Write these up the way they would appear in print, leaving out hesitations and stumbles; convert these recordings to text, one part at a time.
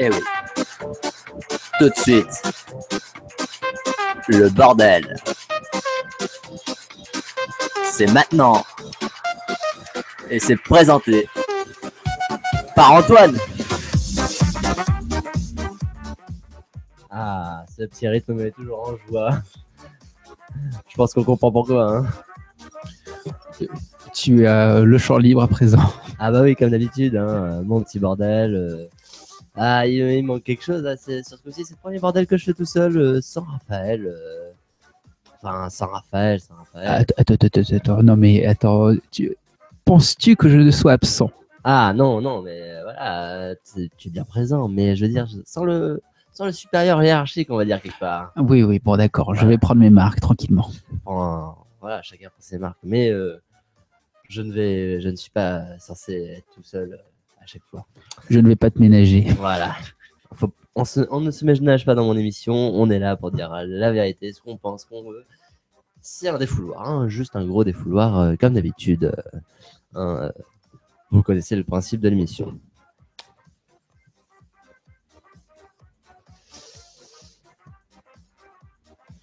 Eh oui. Tout de suite. Le bordel. C'est maintenant. Et c'est présenté par Antoine. Ah, ce petit rythme me met toujours en joie. Je pense qu'on comprend pourquoi. Hein. Tu as le champ libre à présent. Ah bah oui, comme d'habitude, hein, mon petit bordel. Ah, il manque quelque chose. Là, sur ce coup-ci, c'est le premier bordel que je fais tout seul, sans Raphaël. Enfin, sans Raphaël. Attends, non mais attends, penses-tu que je sois absent? Ah non, mais voilà, tu es bien présent, mais je veux dire, sans le supérieur hiérarchique, on va dire quelque part. Oui, bon d'accord, Voilà. je vais prendre mes marques tranquillement. Voilà, chacun prend ses marques, mais je ne suis pas censé être tout seul à chaque fois. Je ne vais pas te ménager. Voilà. On ne se ménage pas dans mon émission, on est là pour dire la vérité, ce qu'on pense, ce qu'on veut. C'est un défouloir, hein, juste un gros défouloir, comme d'habitude. Vous connaissez le principe de l'émission.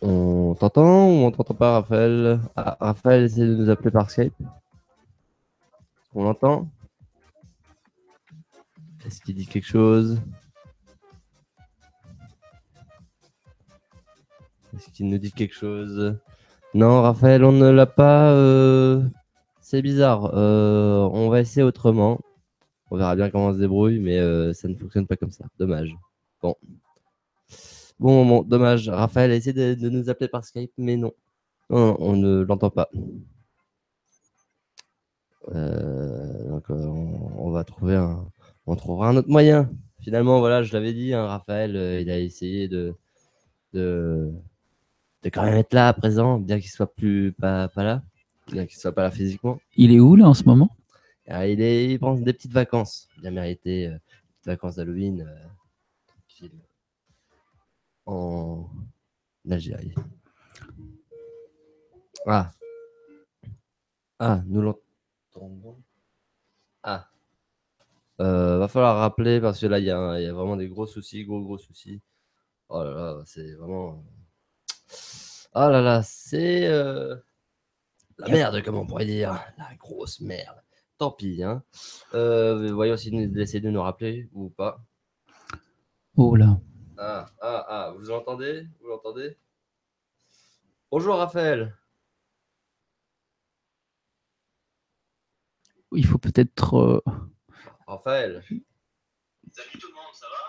On t'entend ou on t'entend pas, Raphaël? Ah, Raphaël essaie de nous appeler par Skype. On l'entend? Est-ce qu'il dit quelque chose? Est-ce qu'il nous dit quelque chose? Non, Raphaël, on ne l'a pas. C'est bizarre. On va essayer autrement. On verra bien comment on se débrouille, mais ça ne fonctionne pas comme ça. Dommage. Bon, dommage. Raphaël a essayé de nous appeler par Skype, mais non. Non, on ne l'entend pas. Donc, on va trouver on trouvera un autre moyen. Finalement, voilà, je l'avais dit, hein, Raphaël, il a essayé de quand même être là à présent, bien qu'il soit pas là, bien qu'il soit pas là physiquement. Il est où là en ce moment? Il prend des petites vacances, bien méritées, petites vacances d'Halloween, en Algérie. Nous l'entendons. Va falloir rappeler parce que là, il y a vraiment des gros soucis, gros soucis. Oh là là, c'est vraiment. Oh là là, c'est la merde, comme on pourrait dire. La grosse merde. Tant pis, hein. Voyons s'il essaie de nous rappeler ou pas. Oh là. Vous l'entendez? Vous l'entendez? Bonjour, Raphaël. Il faut peut-être. Raphaël. Salut tout le monde, ça va?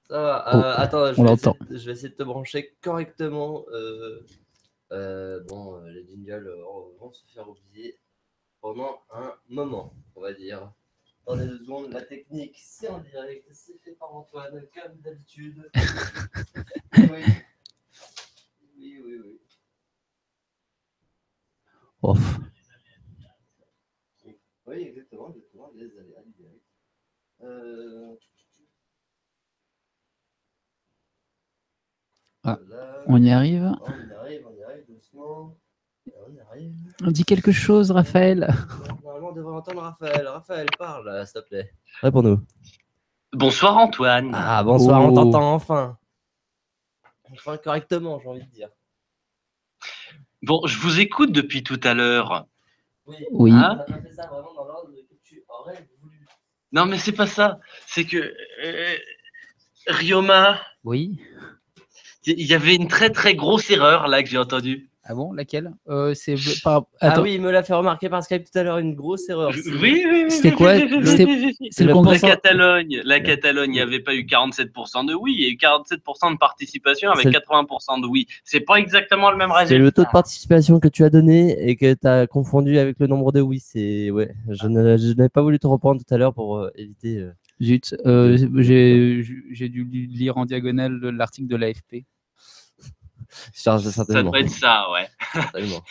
Ça va. Oh, attends, on je vais essayer de te brancher correctement. Les jingles vont se faire oublier pendant un moment, on va dire. Attendez 2 secondes, la technique, c'est en direct, c'est fait par Antoine, comme d'habitude. Oui. Off. Oui, exactement, les aléas du direct. On y arrive. On y arrive doucement. On y arrive. On dit quelque chose, Raphaël. Normalement, on devrait entendre Raphaël. Raphaël, parle, s'il te plaît. Réponds-nous. Bonsoir Antoine. Ah, bonsoir, Oh. on t'entend enfin. Enfin, correctement, j'ai envie de dire. Bon, je vous écoute depuis tout à l'heure. Oui. On n'a pas fait ça vraiment dans l'ordre que tu aurais voulu. Non, mais c'est pas ça. C'est que Ryoma, Oui. il y avait une très très grosse erreur là que j'ai entendue. Ah bon, laquelle? C'est pas. Ah Attends. oui, il me l'a fait remarquer par Skype tout à l'heure, une grosse erreur. Oui. C'était quoi? C'est le La congrès. Catalogne, il n'y avait pas eu 47% de oui, il y a eu 47% de participation avec 80% de oui. C'est pas exactement le même résultat. C'est le taux de participation que tu as donné et que tu as confondu avec le nombre de oui. Je n'avais pas voulu te reprendre tout à l'heure pour éviter. Zut, j'ai dû lire en diagonale l'article de l'AFP. Ça doit être ça, ouais. Certainement.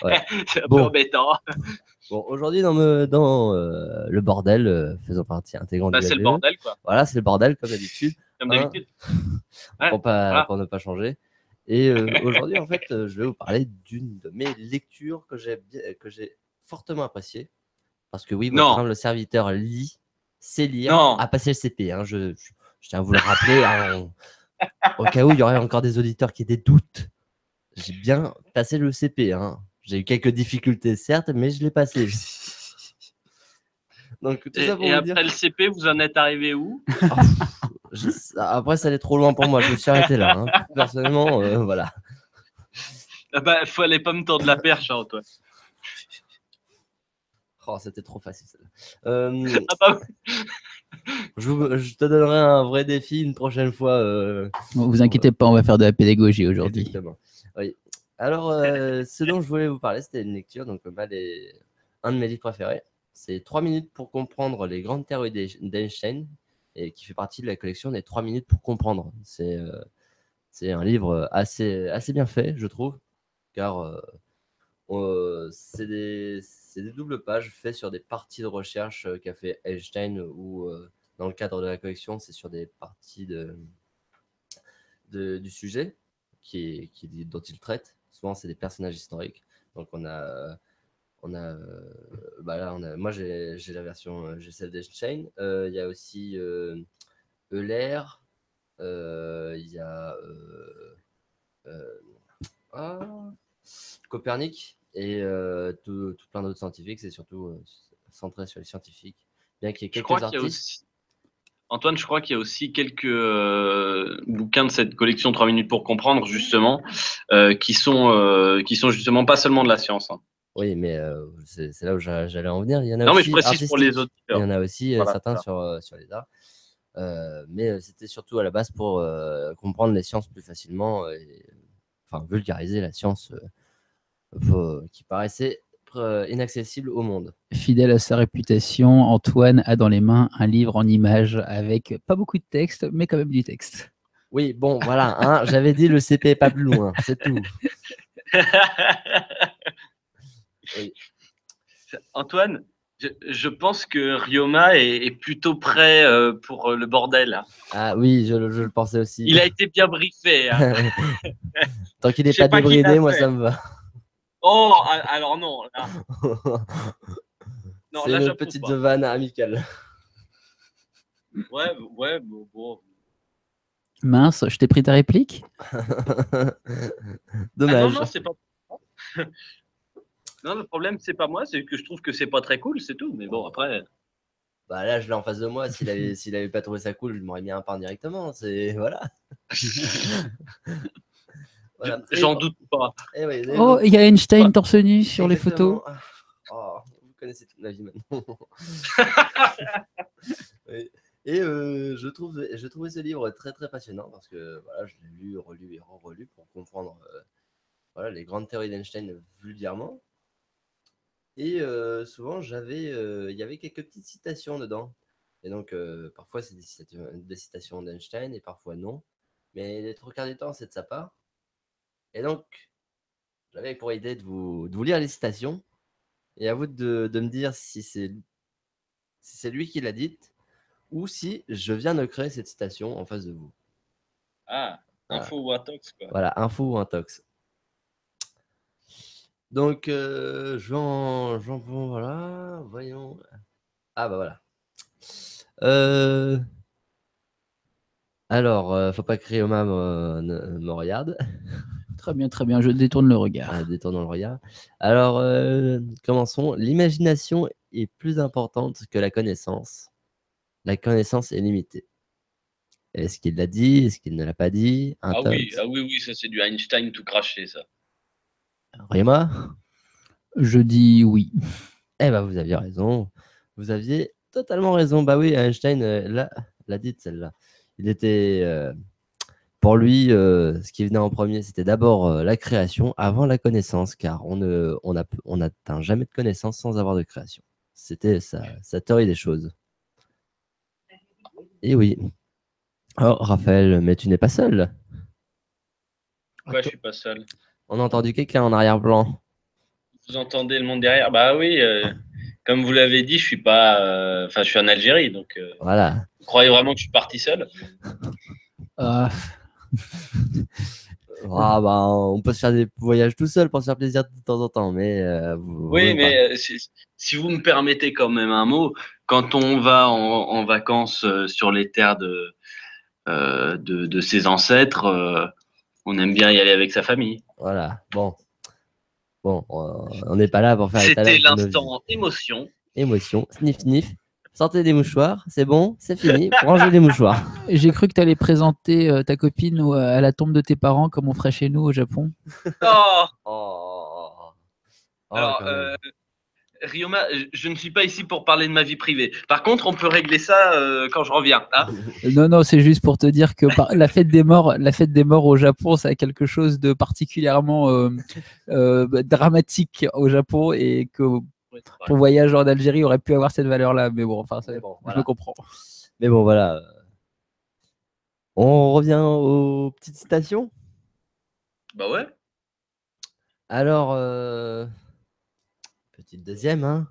Ouais. C'est un peu embêtant. Bon, aujourd'hui, dans le bordel, faisant partie intégrante du c'est le bordel, quoi. Voilà, c'est le bordel, comme d'habitude. Comme d'habitude. Pour ne pas changer. Et aujourd'hui, en fait, je vais vous parler d'une de mes lectures que j'ai fortement appréciée. Parce que oui, Non. votre humble serviteur sait lire, Non. a passé le CP. Hein, je tiens à vous le rappeler, hein, au cas où il y aurait encore des auditeurs qui aient des doutes. J'ai bien passé le CP. Hein. J'ai eu quelques difficultés, certes, mais je l'ai passé. Donc, tout ça pour Et vous après dire... le CP, vous en êtes arrivé où? Après, ça allait trop loin pour moi. Je me suis arrêté là. Hein. Personnellement, voilà. Ah bah, fallait pas me tordre la perche, hein, toi. Oh, c'était trop facile, celle-là. Ah bah, Je te donnerai un vrai défi une prochaine fois. Bon, vous inquiétez pas, on va faire de la pédagogie aujourd'hui. Exactement. Oui. Alors, ce dont je voulais vous parler, c'était une lecture. Donc, un de mes livres préférés. C'est 3 minutes pour comprendre les grandes théories d'Einstein, et qui fait partie de la collection des 3 minutes pour comprendre. C'est un livre assez bien fait, je trouve, car c'est des doubles pages faites sur des parties de recherche qu'a fait Einstein, ou dans le cadre de la collection, c'est sur des parties du sujet dont il traite. Souvent, c'est des personnages historiques. Donc, là, moi, j'ai la version, j'ai celle d'Einstein. Il y a aussi Euler. Il y a Copernic et tout plein d'autres scientifiques. C'est surtout centré sur les scientifiques. Bien qu'il y ait je quelques crois qu'il y a artistes. aussi... Antoine, je crois qu'il y a aussi quelques bouquins de cette collection 3 minutes pour comprendre, justement, qui sont justement pas seulement de la science. Hein. Oui, mais c'est là où j'allais en venir. Il y en a Non, mais aussi je précise pour les artistiques. auditeurs. Il y en a aussi Voilà, certains sur les arts. Mais c'était surtout à la base pour comprendre les sciences plus facilement, et vulgariser la science qui paraissait inaccessible au monde. Fidèle à sa réputation, Antoine a dans les mains un livre en images avec pas beaucoup de texte, mais quand même du texte. Oui, bon, voilà, hein, j'avais dit le CP pas plus loin, c'est tout. Oui. Antoine, je pense que Ryoma est plutôt prêt pour le bordel. Hein. Ah oui, je le pensais aussi. Il a été bien briefé. Hein. Tant qu'il n'est Je sais pas pas qui l'a débridé, moi fait. ça me va. Oh, alors non. Là, non, C'est là, une j'approuve petite pas. vanne amicale. Ouais, bon. Mince, je t'ai pris ta réplique? Dommage. Ah non, c'est pas. Non, le problème, c'est pas moi, c'est que je trouve que c'est pas très cool, c'est tout. Mais bon, après. Bah là, je l'ai en face de moi. S'il avait pas trouvé ça cool, je m'aurais mis un pain directement. C'est voilà. Voilà. J'en doute pas. Oui, Oh, il y a Einstein torse nu sur les photos. Oh, vous connaissez toute ma vie maintenant. Oui. Et je trouvais ce livre très très passionnant parce que voilà, je l'ai lu, relu et relu pour comprendre les grandes théories d'Einstein vulgairement. Et souvent, il y avait quelques petites citations dedans. Et donc, parfois, c'est des citations d'Einstein et parfois non. Mais les trois quarts du temps, c'est de sa part. Et donc, j'avais pour idée de vous lire les citations. Et à vous de me dire si c'est lui qui l'a dite ou si je viens de créer cette citation en face de vous. Ah, info ou intox, quoi. Voilà, info ou intox. Donc, voilà, voyons. Ah bah voilà. Alors, faut pas que Ryoma me regarde. Très bien, je détourne le regard. Ah, détournons le regard. Alors, commençons. L'imagination est plus importante que la connaissance. La connaissance est limitée. Est-ce qu'il l'a dit? Est-ce qu'il ne l'a pas dit? Ah oui, ça c'est du Einstein tout craché, ça. Ryoma? Je dis oui. Eh ben, vous aviez raison. Vous aviez totalement raison. Bah oui, Einstein l'a dite celle-là. Il était pour lui, ce qui venait en premier, c'était d'abord la création avant la connaissance, car on n'atteint jamais de connaissance sans avoir de création. C'était sa théorie des choses. Et oui. Oh, Raphaël, mais tu n'es pas seul. Pourquoi je suis pas seul? On a entendu quelqu'un en arrière-plan. Vous entendez le monde derrière? Bah oui, comme vous l'avez dit, je suis pas. Enfin, je suis en Algérie, donc. Voilà. Vous croyez vraiment que je suis parti seul? Ah, bah, on peut se faire des voyages tout seul pour se faire plaisir de temps en temps, mais Oui, vaut mais pas. si vous me permettez quand même un mot, quand on va en vacances sur les terres de ses ancêtres, on aime bien y aller avec sa famille. Voilà. Bon, on n'est pas là pour faire C'était l'étalage de nos vies. l'instant émotion. Émotion, sniff sniff. Sortez des mouchoirs, c'est bon, c'est fini. Rangez les mouchoirs. J'ai cru que tu allais présenter ta copine à la tombe de tes parents comme on ferait chez nous au Japon. Oh, Oh, alors, quand même. Ryoma, je ne suis pas ici pour parler de ma vie privée. Par contre, on peut régler ça quand je reviens. Hein. Non, non, c'est juste pour te dire que la fête des morts au Japon, ça a quelque chose de particulièrement dramatique au Japon et que ton voyage en Algérie aurait pu avoir cette valeur-là. Mais bon, enfin, Mais bon, je voilà. me comprends. Mais bon, voilà. On revient aux petites citations. Bah ouais. Alors, petite deuxième, hein.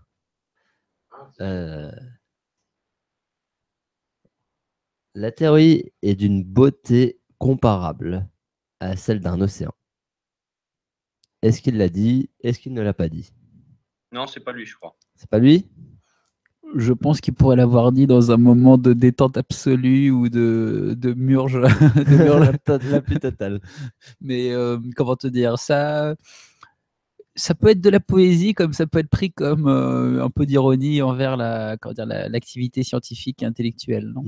La théorie est d'une beauté comparable à celle d'un océan. Est-ce qu'il l'a dit? Est-ce qu'il ne l'a pas dit? Non, c'est pas lui, je crois. C'est pas lui? Je pense qu'il pourrait l'avoir dit dans un moment de détente absolue ou de murge. La plus totale. Mais comment te dire, ça peut être de la poésie, comme ça peut être pris comme un peu d'ironie envers l'activité scientifique et intellectuelle, non?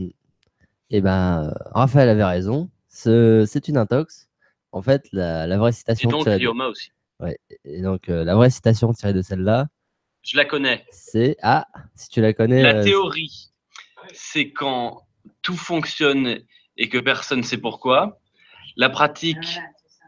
Eh ben, Raphaël avait raison. C'est une intox. En fait, la vraie Et citation donc, tirée de... Ryoma aussi. Ouais. Et donc, la vraie citation tirée de celle-là, Je la connais. c'est... Ah, si tu la connais... La théorie, c'est quand tout fonctionne et que personne ne sait pourquoi. La pratique...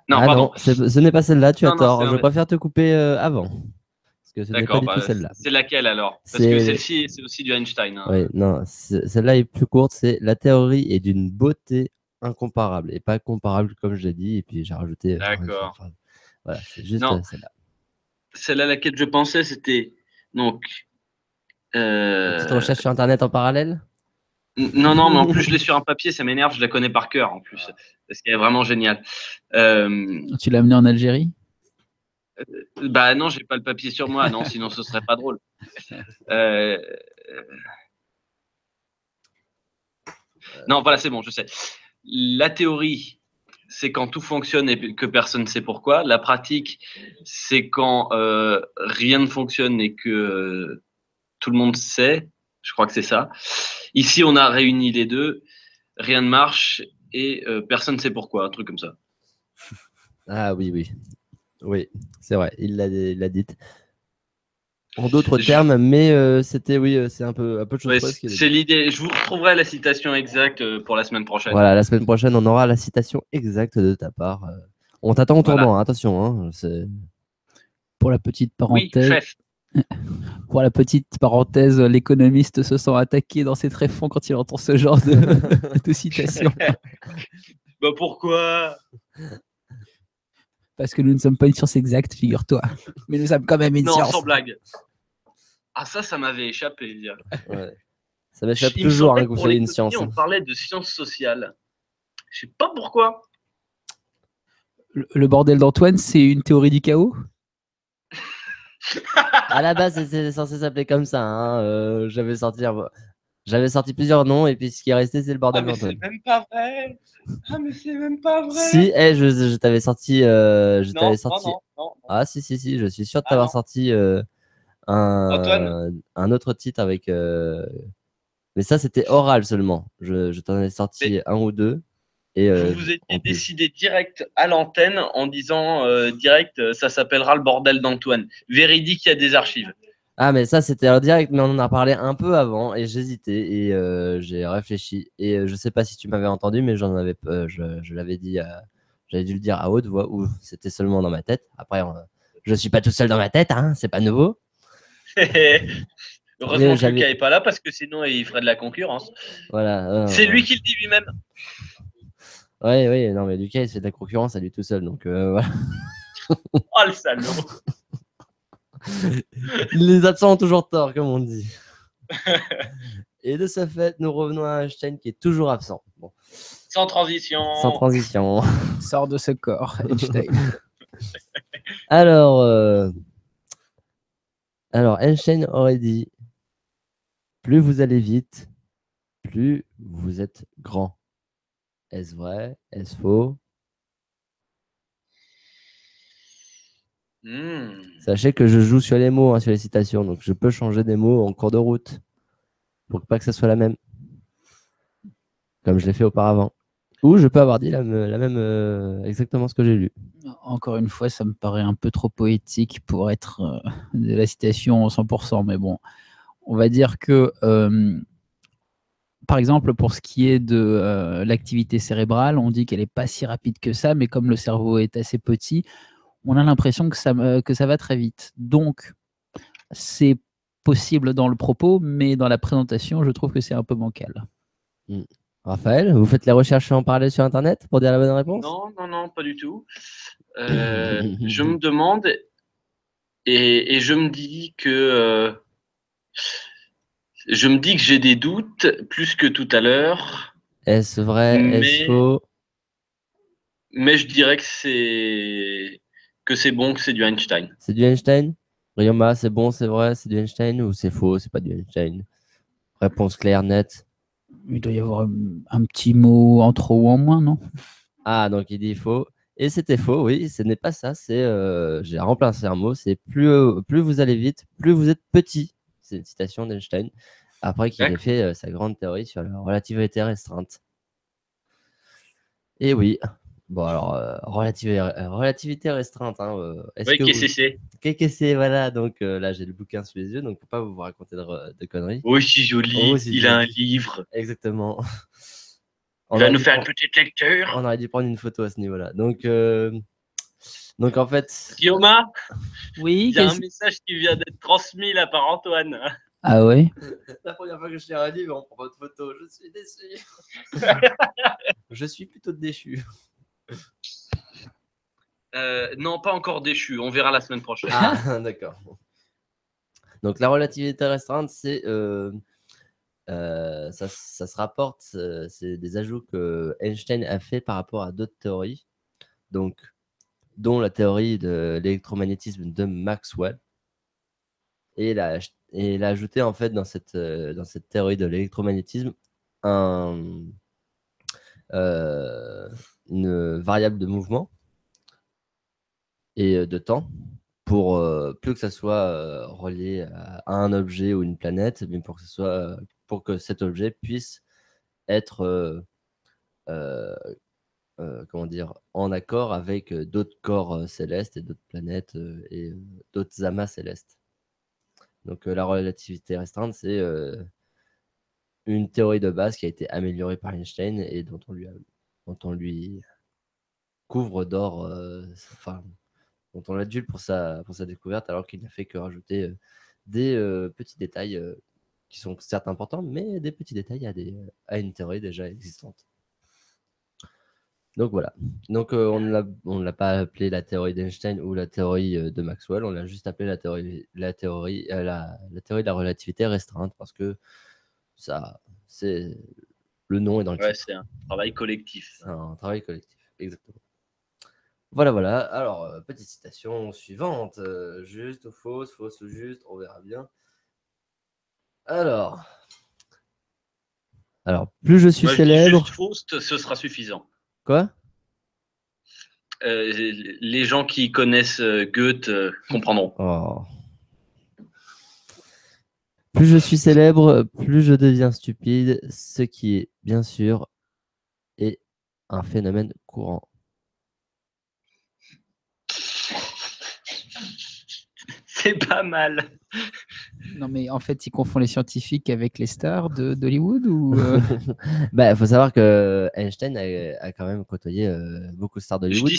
Non, ah pardon. non, ce n'est pas celle-là, tu as Non, tort. Je préfère te couper avant. Parce que ce n'est pas D'accord, du tout celle-là. c'est laquelle alors? Parce que celle-ci, c'est aussi du Einstein. Hein. Oui, non, celle-là est plus courte. C'est la théorie est d'une beauté incomparable. Et pas comparable comme je l'ai dit. Et puis j'ai rajouté... D'accord. Enfin, voilà, c'est juste Non, celle-là. celle à laquelle je pensais, c'était... Donc... Une petite recherche sur Internet en parallèle? Non, non, mais en plus, je l'ai sur un papier, ça m'énerve, je la connais par cœur en plus. Parce qu'elle est vraiment géniale. Tu l'as amené en Algérie? Bah non, j'ai pas le papier sur moi, non, sinon ce serait pas drôle. Non, voilà, c'est bon, je sais. La théorie, c'est quand tout fonctionne et que personne ne sait pourquoi. La pratique, c'est quand rien ne fonctionne et que tout le monde sait. Je crois que c'est ça. Ici, on a réuni les deux. Rien ne marche et personne ne sait pourquoi. Un truc comme ça. Ah oui, oui. Oui, c'est vrai, il l'a dit. En d'autres termes, mais c'était, oui, c'est un peu de choses près. C'est l'idée. Je vous retrouverai la citation exacte pour la semaine prochaine. Voilà, la semaine prochaine, on aura la citation exacte de ta part. On t'attend au tournant, hein, attention. Hein, pour la petite parenthèse. Oui, chef. Pour la petite parenthèse, l'économiste se sent attaqué dans ses tréfonds quand il entend ce genre de citation. Bah pourquoi? Parce que nous ne sommes pas une science exacte, figure-toi. Mais nous sommes quand même une science. Non, sans blague. Ah ça m'avait échappé. Ouais. Ça m'échappe toujours que vous soyez une science. On parlait de sciences sociales. Je sais pas pourquoi. Le bordel d'Antoine, c'est une théorie du chaos? À la base, c'est censé s'appeler comme ça. Hein. J'avais sorti plusieurs noms et puis ce qui est resté, c'est le bordel d'Antoine. C'est même pas vrai. Ah, mais c'est même pas vrai. Si, je t'avais sorti. Non. Ah, si, je suis sûr de t'avoir sorti un autre titre avec. Mais ça, c'était oral seulement. Je t'en ai sorti un ou deux. Et, vous étiez décidé direct à l'antenne en disant direct, ça s'appellera le bordel d'Antoine. Véridique, il y a des archives. Ah, mais ça, c'était en direct, mais on en a parlé un peu avant et j'hésitais et j'ai réfléchi. Et je sais pas si tu m'avais entendu, mais je l'avais dit, j'avais dû le dire à haute voix ou c'était seulement dans ma tête. Après, je suis pas tout seul dans ma tête, hein, c'est pas nouveau. Heureusement que Lucas n'est pas là parce que sinon il ferait de la concurrence. Voilà. C'est lui qui le dit lui-même. Oui, non, mais Lucas, il fait de la concurrence à lui tout seul, donc voilà. Oh le salaud. Les absents ont toujours tort, comme on dit. Et de ce fait, nous revenons à Einstein qui est toujours absent. Bon. Sans transition. Sans transition. Sors de ce corps, Einstein. Alors, Einstein aurait dit, plus vous allez vite, plus vous êtes grand. Est-ce vrai? Est-ce faux? Sachez que je joue sur les mots, hein, sur les citations, donc je peux changer des mots en cours de route pour pas que ça soit la même, comme je l'ai fait auparavant. Ou je peux avoir dit la même exactement ce que j'ai lu. Encore une fois, ça me paraît un peu trop poétique pour être de la citation 100%, mais bon, on va dire que, par exemple, pour ce qui est de l'activité cérébrale, on dit qu'elle n'est pas si rapide que ça, mais comme le cerveau est assez petit, on a l'impression que ça va très vite. Donc, c'est possible dans le propos, mais dans la présentation, je trouve que c'est un peu bancal. Raphaël, vous faites les recherches en parallèle sur Internet pour dire la bonne réponse? Non, pas du tout. Je me demande et je me dis que j'ai des doutes plus que tout à l'heure. Est-ce vrai? Est-ce faux? Mais je dirais que c'est bon, que c'est du Einstein. C'est du Einstein? Ryoma, c'est bon, c'est vrai, c'est du Einstein ou c'est faux, c'est pas du Einstein? Réponse claire, nette. Il doit y avoir un petit mot en trop ou en moins, non? Ah, donc il dit faux. Et c'était faux, oui, ce n'est pas ça. C'est, j'ai remplacé un mot, c'est plus vous allez vite, plus vous êtes petit. C'est une citation d'Einstein, après qu'il ait fait sa grande théorie sur la relativité restreinte. Et oui, bon alors, relativité restreinte. Hein, oui, qu'est-ce que c'est? Qu'est-ce que c'est? Voilà, donc là j'ai le bouquin sous les yeux, donc faut pas vous raconter de conneries. Oh, si joli, Oh, si il joli. a un livre. Exactement. Il va nous faire une petite lecture. On aurait dû prendre une photo à ce niveau-là. Donc en fait. Guillaume, oui, il y a un message qui vient d'être transmis là par Antoine. Ah ouais? La première fois que je lis un livre, on prend pas de photo. Je suis déçu. Je suis plutôt déchu. Non, pas encore déchu. On verra la semaine prochaine. Ah, d'accord. Donc la relativité restreinte, c'est ça se rapporte, c'est des ajouts que Einstein a fait par rapport à d'autres théories, donc dont la théorie de l'électromagnétisme de Maxwell. Et il a ajouté en fait dans cette théorie de l'électromagnétisme une variable de mouvement et de temps pour plus que ça soit relié à un objet ou une planète, mais pour que cet objet puisse être comment dire, en accord avec d'autres corps célestes et d'autres planètes et d'autres amas célestes. Donc la relativité restreinte, c'est une théorie de base qui a été améliorée par Einstein et dont on lui couvre d'or, enfin, dont on l'adule pour sa découverte, alors qu'il n'a fait que rajouter des petits détails qui sont certes importants, mais des petits détails à une théorie déjà existante. Donc voilà. Donc on ne l'a pas appelé la théorie d'Einstein ou la théorie de Maxwell, on l'a juste appelé la théorie de la relativité restreinte parce que ça, c'est le nom est dans le titre. C'est un travail collectif. C'est un travail collectif, exactement. Voilà. Alors, petite citation suivante. Juste ou fausse, fausse ou juste, on verra bien. Alors, plus je suis Moi, célèbre. Juste fausse, ce sera suffisant. Quoi? Les gens qui connaissent Goethe comprendront. Oh. Plus je suis célèbre, plus je deviens stupide, ce qui est, bien sûr, est un phénomène courant. C'est pas mal. Non, mais en fait, il confond les scientifiques avec les stars d'Hollywood ou Bah, faut savoir que Einstein a quand même côtoyé beaucoup de stars d'Hollywood,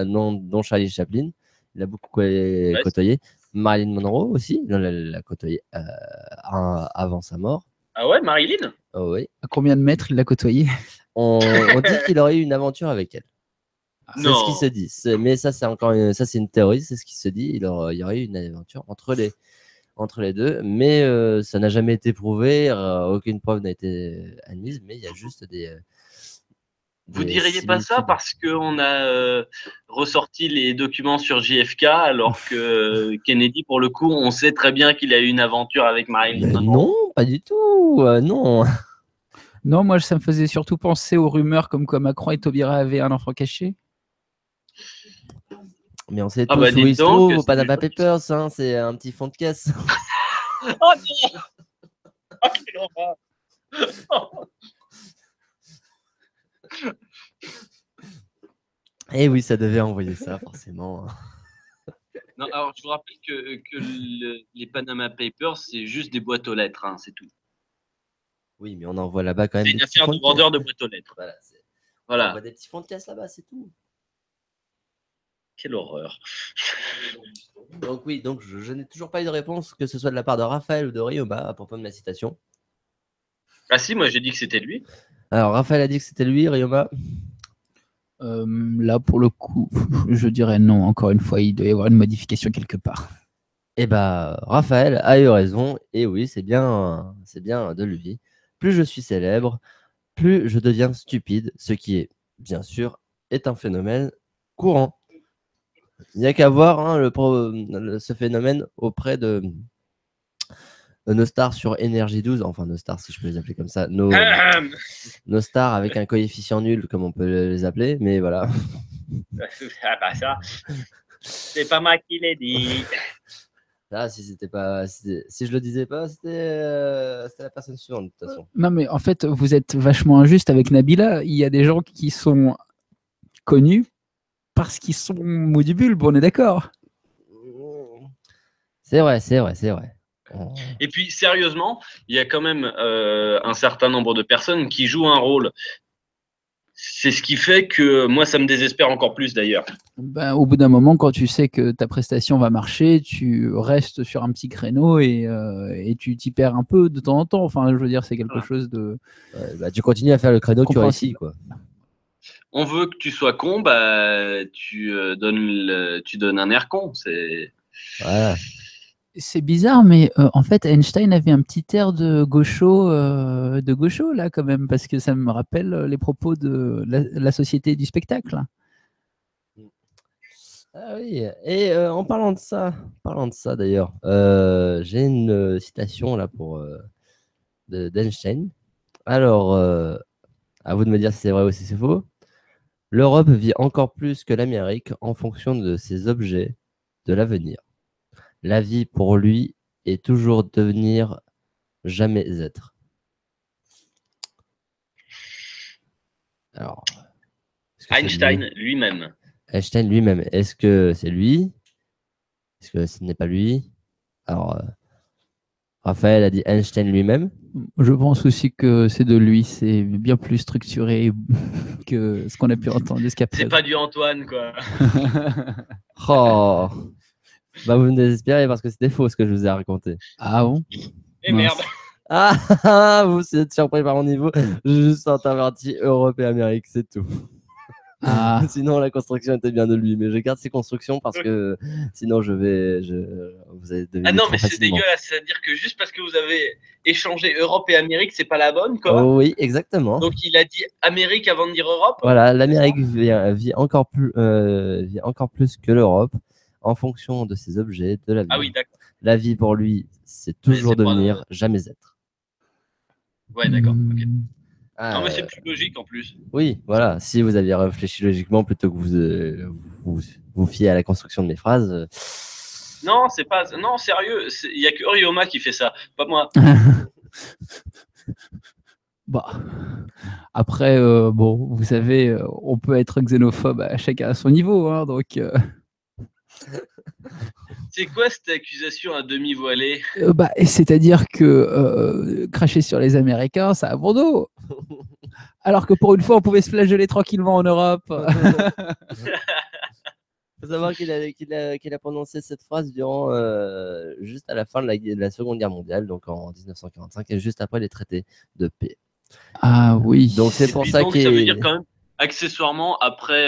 dont Charlie Chaplin. Il a beaucoup côtoyé. Marilyn Monroe aussi, il l'a côtoyé avant sa mort. Ah ouais, Marilyn? Oh oui. À combien de mètres il l'a côtoyé? On dit qu'il aurait eu une aventure avec elle. C'est ce qui se dit. Mais ça, c'est une théorie, c'est ce qui se dit. Il y aurait eu une aventure entre les deux, mais ça n'a jamais été prouvé. Aucune preuve n'a été admise, mais il y a juste Vous des diriez pas ça similitudes. parce qu'on a ressorti les documents sur JFK alors que Kennedy, pour le coup, on sait très bien qu'il a eu une aventure avec Marilyn Mais Monroe. non, pas du tout. Non. Non, moi, ça me faisait surtout penser aux rumeurs comme quoi Macron et Taubira avaient un enfant caché. Mais on sait Ah tous bah où il dites se donc, trouve, au c'est Panama du- Papers. Hein, c'est un petit fond de caisse. Oh non. Oh, quelle horreur. Eh oui, ça devait envoyer ça, forcément. Non, alors je vous rappelle que les Panama Papers, c'est juste des boîtes aux lettres, hein, c'est tout. Oui, mais on envoie là-bas quand même C'est des une petits affaire fonds de de caisse. vendeur de boîtes aux lettres. Voilà, on Voilà. envoie des petits fonds de caisse là-bas, c'est tout. Quelle horreur. Donc oui, donc je n'ai toujours pas eu de réponse, que ce soit de la part de Raphaël ou de Ryoma à propos de ma citation. Ah si, moi j'ai dit que c'était lui. Alors Raphaël a dit que c'était lui, Ryoma. Là, pour le coup, je dirais non. Encore une fois, il doit y avoir une modification quelque part. Eh bah, Raphaël a eu raison, et oui, c'est bien de lui. Plus je suis célèbre, plus je deviens stupide, ce qui est, bien sûr, est un phénomène courant. Il n'y a qu'à voir hein, ce phénomène auprès de nos stars sur Énergie 12, enfin nos stars si je peux les appeler comme ça, nos stars avec un coefficient nul comme on peut les appeler, mais voilà. Ah bah ça, c'est pas moi qui l'ai dit. Là, si je le disais pas, c'était la personne suivante de toute façon. Non, mais en fait, vous êtes vachement injuste avec Nabila. Il y a des gens qui sont connus parce qu'ils sont mou du bulbe, on est d'accord. C'est vrai. Et puis sérieusement, il y a quand même un certain nombre de personnes qui jouent un rôle. C'est ce qui fait que moi, ça me désespère encore plus d'ailleurs. Ben, au bout d'un moment, quand tu sais que ta prestation va marcher, tu restes sur un petit créneau et tu t'y perds un peu de temps en temps. Enfin, je veux dire, c'est quelque chose de. Bah, tu continues à faire le créneau que tu réussis, compréhensible. quoi. On veut que tu sois con, bah tu donnes un air con. C'est Voilà. C'est bizarre, mais en fait, Einstein avait un petit air de gaucho, là, quand même, parce que ça me rappelle les propos de la société du spectacle. Ah oui, et en parlant de ça d'ailleurs, j'ai une citation là pour d'Einstein. Alors, à vous de me dire si c'est vrai ou si c'est faux. L'Europe vit encore plus que l'Amérique en fonction de ses objets de l'avenir. La vie pour lui est toujours devenir, jamais être. Alors, est-ce que c'est Einstein lui lui-même. Einstein lui-même, est-ce que c'est lui? Est-ce que ce n'est pas lui? Alors, Raphaël a dit Einstein lui-même. Je pense aussi que c'est de lui, c'est bien plus structuré que ce qu'on a pu entendre jusqu'à C'est présent. pas du Antoine, quoi. Oh, bah vous me désespérez parce que c'était faux ce que je vous ai raconté. Ah bon? Et Mince. merde. Ah, vous êtes surpris par mon niveau. J'ai juste interverti Europe et Amérique, c'est tout. Ah, Sinon, la construction était bien de lui, mais je garde ces constructions parce que sinon vous allez devenir Ah non, trop mais c'est facilement. dégueulasse. C'est-à-dire que juste parce que vous avez échangé Europe et Amérique, c'est pas la bonne, quoi. Oh oui, exactement. Donc il a dit Amérique avant de dire Europe. Voilà, l'Amérique vit encore plus que l'Europe en fonction de ses objets, de l'avenir. Ah oui, d'accord. La vie pour lui, c'est toujours c'est pas devenir, jamais être. Ouais, d'accord. Ok. Ah, Non, mais c'est plus logique en plus. oui, voilà. Si vous aviez réfléchi logiquement plutôt que vous fiez à la construction de mes phrases. Non, c'est pas. Non, sérieux. Il y a que Ryoma qui fait ça, pas moi. bah. Après, bon, vous savez, on peut être xénophobe à chacun à son niveau, hein, donc. C'est quoi cette accusation à demi voilée? Bah, c'est-à-dire que cracher sur les Américains, ça a bon dos. Alors que pour une fois, on pouvait se flageller tranquillement en Europe. Il faut savoir qu'il a prononcé cette phrase durant juste à la fin de la Seconde Guerre mondiale, donc en 1945, et juste après les traités de paix. Ah oui. Donc c'est pour ça Donc ça veut qu'il dire quand même accessoirement après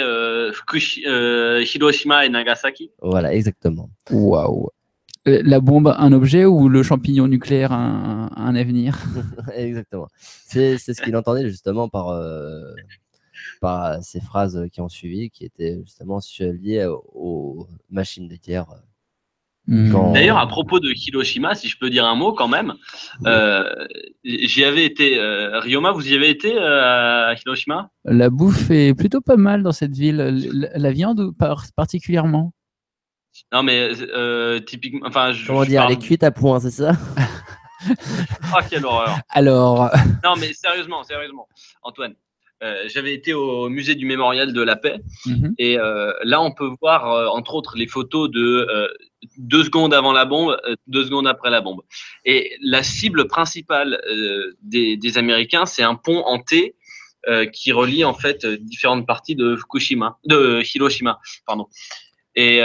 Hiroshima et Nagasaki. Voilà, exactement. Waouh. La bombe, un objet ou le champignon nucléaire, un avenir? Exactement. C'est ce qu'il entendait justement par par ces phrases qui ont suivi, qui étaient justement liées aux machines de guerre. Quand- D'ailleurs, à propos de Hiroshima, si je peux dire un mot quand même, j'y avais été. Ryoma, vous y avez été à Hiroshima? La bouffe est plutôt pas mal dans cette ville. La viande particulièrement. Non, mais typiquement, enfin, Comment je dire, elle parle. est cuite à point, c'est ça? Ah, quelle horreur! Alors, Non, mais sérieusement, Antoine, j'avais été au musée du Mémorial de la Paix et là, on peut voir, entre autres, les photos de 2 secondes avant la bombe, 2 secondes après la bombe. Et la cible principale des Américains, c'est un pont en T qui relie en fait différentes parties de Hiroshima, pardon. Et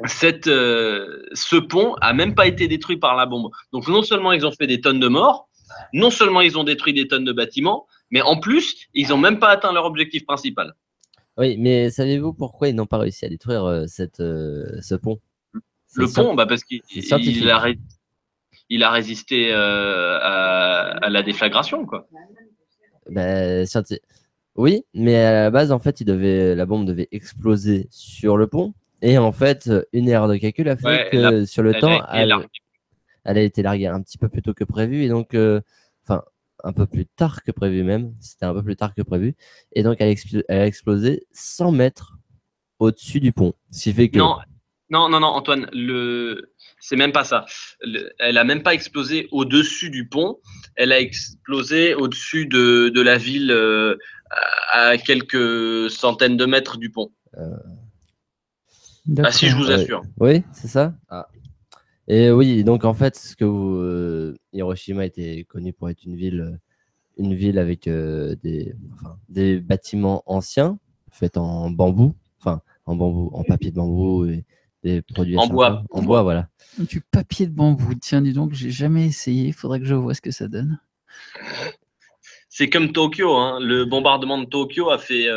ce pont a même pas été détruit par la bombe. Donc non seulement ils ont fait des tonnes de morts, non seulement ils ont détruit des tonnes de bâtiments, mais en plus ils ont même pas atteint leur objectif principal. Oui, mais savez-vous pourquoi ils n'ont pas réussi à détruire ce pont? Le pont, parce qu'il scientifique. il a résisté à la déflagration, quoi. Oui, mais à la base, en fait, la bombe devait exploser sur le pont. Et en fait, une erreur de calcul a fait que sur le temps, elle a été larguée un petit peu plus tôt que prévu. Et donc, enfin, un peu plus tard que prévu même. C'était un peu plus tard que prévu. Et donc, elle a explosé 100 mètres au-dessus du pont. Ce qui fait que... Non, Antoine, c'est même pas ça. Elle a même pas explosé au-dessus du pont. Elle a explosé au-dessus de la ville à quelques centaines de mètres du pont. Ah si, je vous assure. Oui, c'est ça. Ah. Et oui, donc en fait, Hiroshima était connu pour être une ville avec des bâtiments anciens faits en bambou, en papier de bambou et des produits en bois. En bois, voilà. Du papier de bambou, tiens, dis donc, j'ai jamais essayé. Il faudrait que je vois ce que ça donne. C'est comme Tokyo, hein. Le bombardement de Tokyo a fait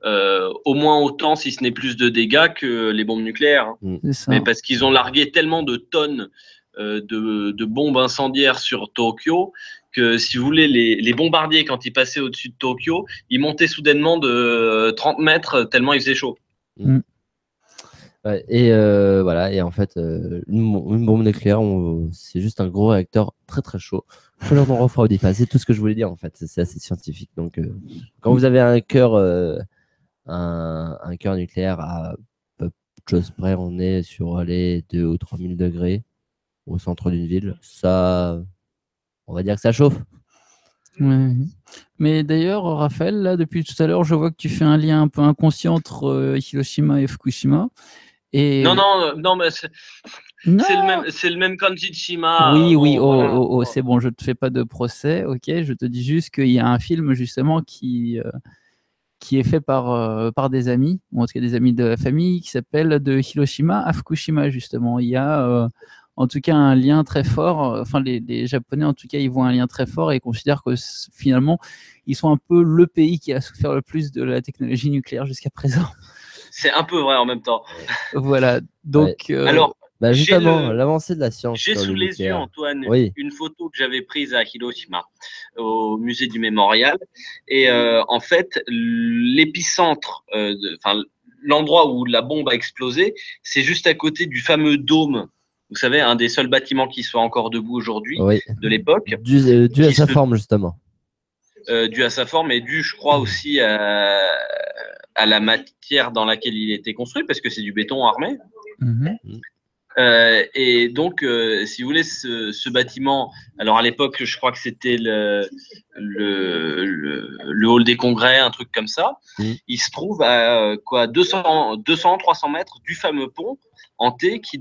au moins autant, si ce n'est plus de dégâts que les bombes nucléaires. Hein. Mais parce qu'ils ont largué tellement de tonnes de bombes incendiaires sur Tokyo que, si vous voulez, les bombardiers, quand ils passaient au-dessus de Tokyo, ils montaient soudainement de 30 mètres tellement il faisait chaud. Ouais, et voilà, et en fait, une bombe nucléaire, c'est juste un gros réacteur très très chaud. Chaleur refroidi, c'est tout ce que je voulais dire en fait. C'est assez scientifique. Donc, quand vous avez un cœur nucléaire à peu de choses près, on est sur les 2 ou 3 000 degrés au centre d'une ville. Ça, on va dire que ça chauffe. Ouais. Mais d'ailleurs, Raphaël, là, depuis tout à l'heure, je vois que tu fais un lien un peu inconscient entre Hiroshima et Fukushima. Et... Non, mais c'est le même kanji de Shima. Oui, c'est bon, je te fais pas de procès, ok. Je te dis juste qu'il y a un film justement qui est fait par des amis, ou en tout cas des amis de la famille, qui s'appelle De Hiroshima à Fukushima, justement. Il y a en tout cas un lien très fort. Enfin, les Japonais, en tout cas, ils voient un lien très fort et considèrent que finalement, ils sont un peu le pays qui a souffert le plus de la technologie nucléaire jusqu'à présent. C'est un peu vrai en même temps. Voilà. Donc, alors, justement, l'avancée de la science. J'ai sous les yeux, Antoine, une photo que j'avais prise à Hiroshima, au musée du Mémorial. Et en fait, l'épicentre, l'endroit où la bombe a explosé, c'est juste à côté du fameux dôme. Vous savez, un des seuls bâtiments qui soit encore debout aujourd'hui, de l'époque. Dû à sa forme, justement. Dû à sa forme et dû, je crois, aussi à la matière dans laquelle il était construit, parce que c'est du béton armé. Et donc, si vous voulez, ce bâtiment, alors à l'époque, je crois que c'était le hall des congrès, un truc comme ça. Il se trouve à 200-300 mètres du fameux pont en T qui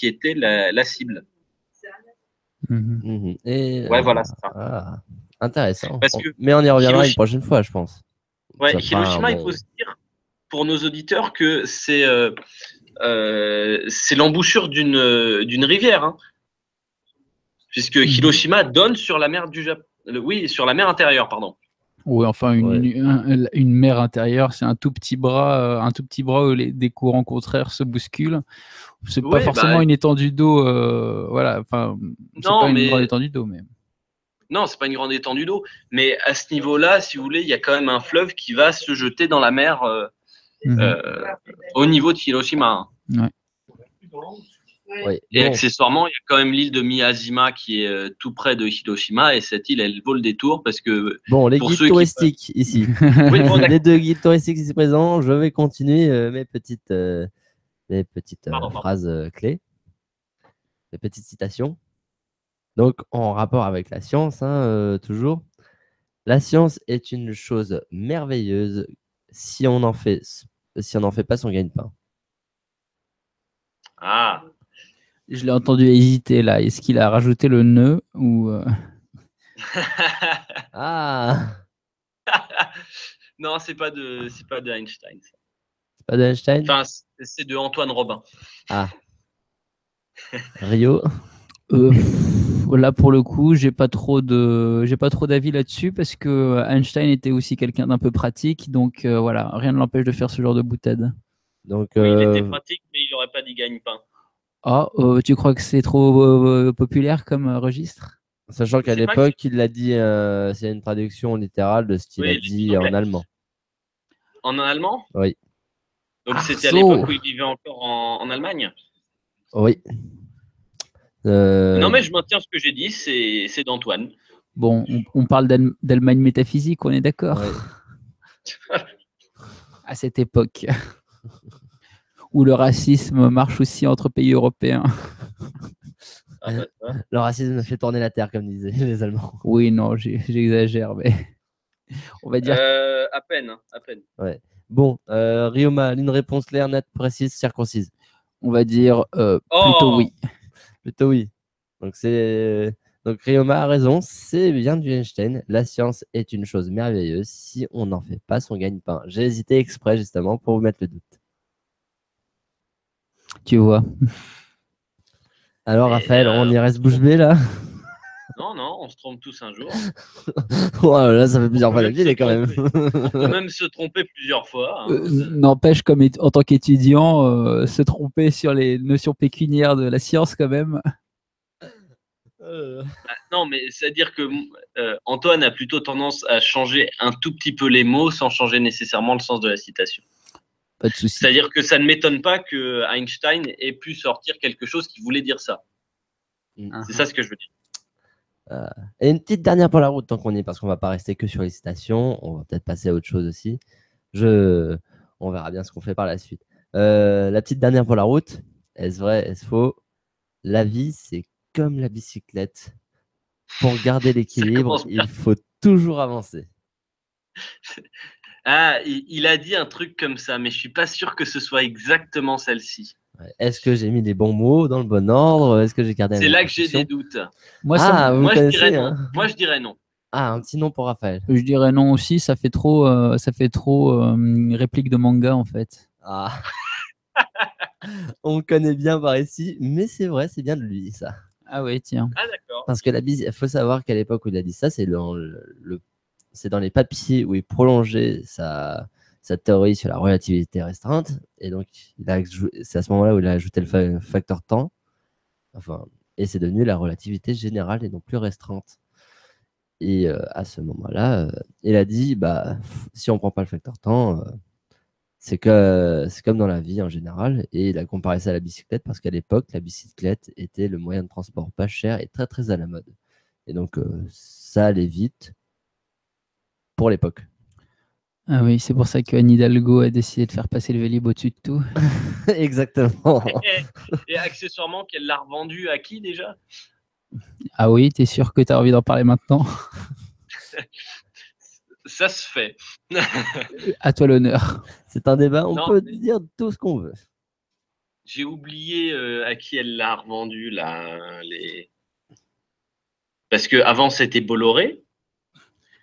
était la cible. Et, voilà, c'est ça. Intéressant. Mais on y reviendra une prochaine fois, je pense. Ouais, Hiroshima, il faut se dire, pour nos auditeurs, que c'est l'embouchure d'une rivière, hein, puisque Hiroshima donne sur la mer du Japon. Oui, sur la mer intérieure, pardon. Oui, enfin, une mer intérieure, c'est un tout petit bras où des courants contraires se bousculent. C'est pas forcément une étendue d'eau, voilà. Enfin, c'est pas une grande étendue d'eau, mais. Non, c'est pas une grande étendue d'eau. Mais à ce niveau-là, si vous voulez, il y a quand même un fleuve qui va se jeter dans la mer au niveau de Hiroshima. Ouais. Oui. Et Bon, accessoirement, il y a quand même l'île de Miyajima qui est tout près de Hiroshima. Et cette île, elle vaut le détour parce que bon, les pour guides ceux qui- touristiques ici. Oui, bon, Les d'accord. deux guides touristiques ici présents, je vais continuer mes petites Pardon. phrases clés, mes petites citations. Donc, en rapport avec la science, hein, toujours. La science est une chose merveilleuse si on n'en fait pas son gagne-pain. Ah, Je l'ai entendu hésiter là. Est-ce qu'il a rajouté le nœud ou Ah, non, c'est pas de Einstein. Ça. c'est pas d'Einstein? Enfin, c'est de Antoine Robin. Ah, Rio. Là pour le coup, j'ai pas trop d'avis là-dessus parce que Einstein était aussi quelqu'un d'un peu pratique, donc voilà, rien ne l'empêche de faire ce genre de boutade. Donc, Oui, il était pratique, mais il n'aurait pas dit gagne-pain. Ah, tu crois que c'est trop populaire comme registre? sachant qu'à C'est pas l'époque, il l'a dit, c'est une traduction littérale de ce qu'il Oui, a il l'a dit dit en en anglais. allemand. En allemand? Oui. Donc c'était à Arceau. l'époque où il vivait encore en Allemagne? Oui. Non, mais je maintiens ce que j'ai dit, c'est d'Antoine. Bon, on parle d'Allemagne métaphysique, on est d'accord? Ouais. À cette époque où le racisme marche aussi entre pays européens. Ah, bah, ça. Le racisme fait tourner la terre, comme disaient les Allemands. Oui, non, j'exagère, mais on va dire. À peine, hein, à peine. Ouais. Bon, Ryoma, une réponse claire, nette, précise, circoncise. On va dire plutôt Oh, oui. Plutôt oui. Donc Ryoma a raison, c'est bien du Einstein. La science est une chose merveilleuse si on n'en fait pas son gagne-pain. J'ai hésité exprès justement pour vous mettre le doute. Tu vois. Alors Et, Raphaël, on y reste bouche bée là? non, non, on se trompe tous un jour. Oh là, ça fait plusieurs fois même d'affilée se quand même. On peut même se tromper plusieurs fois. Hein. N'empêche, comme en tant qu'étudiant, se tromper sur les notions pécuniaires de la science, quand même. Bah, non, mais c'est-à-dire que Antoine a plutôt tendance à changer un tout petit peu les mots sans changer nécessairement le sens de la citation. Pas de souci. C'est-à-dire que ça ne m'étonne pas que Einstein ait pu sortir quelque chose qui voulait dire ça. C'est ça ce que je veux dire. Et une petite dernière pour la route tant qu'on y est, parce qu'on va pas rester que sur les citations, on va peut-être passer à autre chose aussi. On verra bien ce qu'on fait par la suite. La petite dernière pour la route, est-ce vrai, est-ce faux? La vie, c'est comme la bicyclette. Pour garder l'équilibre, commence bien. il faut toujours avancer. Ah, il a dit un truc comme ça, mais je suis pas sûr que ce soit exactement celle-ci. Ouais. Est-ce que j'ai mis les bons mots dans le bon ordre? Est-ce que j'ai gardé la C'est même là que j'ai construction? des doutes. Moi, Ah, vous Moi, je connaissez, dirais non. hein? Moi, je dirais non. Ah, un petit nom pour Raphaël. je dirais non aussi, ça fait trop réplique de manga, en fait. Ah. On le connaît bien par ici, mais c'est vrai, c'est bien de lui, ça. Ah ouais, tiens. Ah, d'accord. Parce que il faut savoir qu'à l'époque où il a dit ça, c'est c'est dans les papiers où il prolongeait sa théorie sur la relativité restreinte. Et donc, c'est à ce moment-là où il a ajouté le facteur temps. Enfin, et c'est devenu la relativité générale et non plus restreinte. Et à ce moment-là, il a dit, bah, si on ne prend pas le facteur temps, c'est comme dans la vie en général. Et il a comparé ça à la bicyclette parce qu'à l'époque, la bicyclette était le moyen de transport pas cher et très très à la mode. Et donc, ça allait vite pour l'époque. Ah oui, c'est pour ça que Anne Hidalgo a décidé de faire passer le Vélib au-dessus de tout. Exactement. Et accessoirement, qu'elle l'a revendu à qui déjà? Ah oui, t'es sûr que t'as envie d'en parler maintenant? Ça se fait. À toi l'honneur. C'est un débat, on Non, peut mais- dire tout ce qu'on veut. J'ai oublié à qui elle l'a revendu là. Parce que avant c'était Bolloré.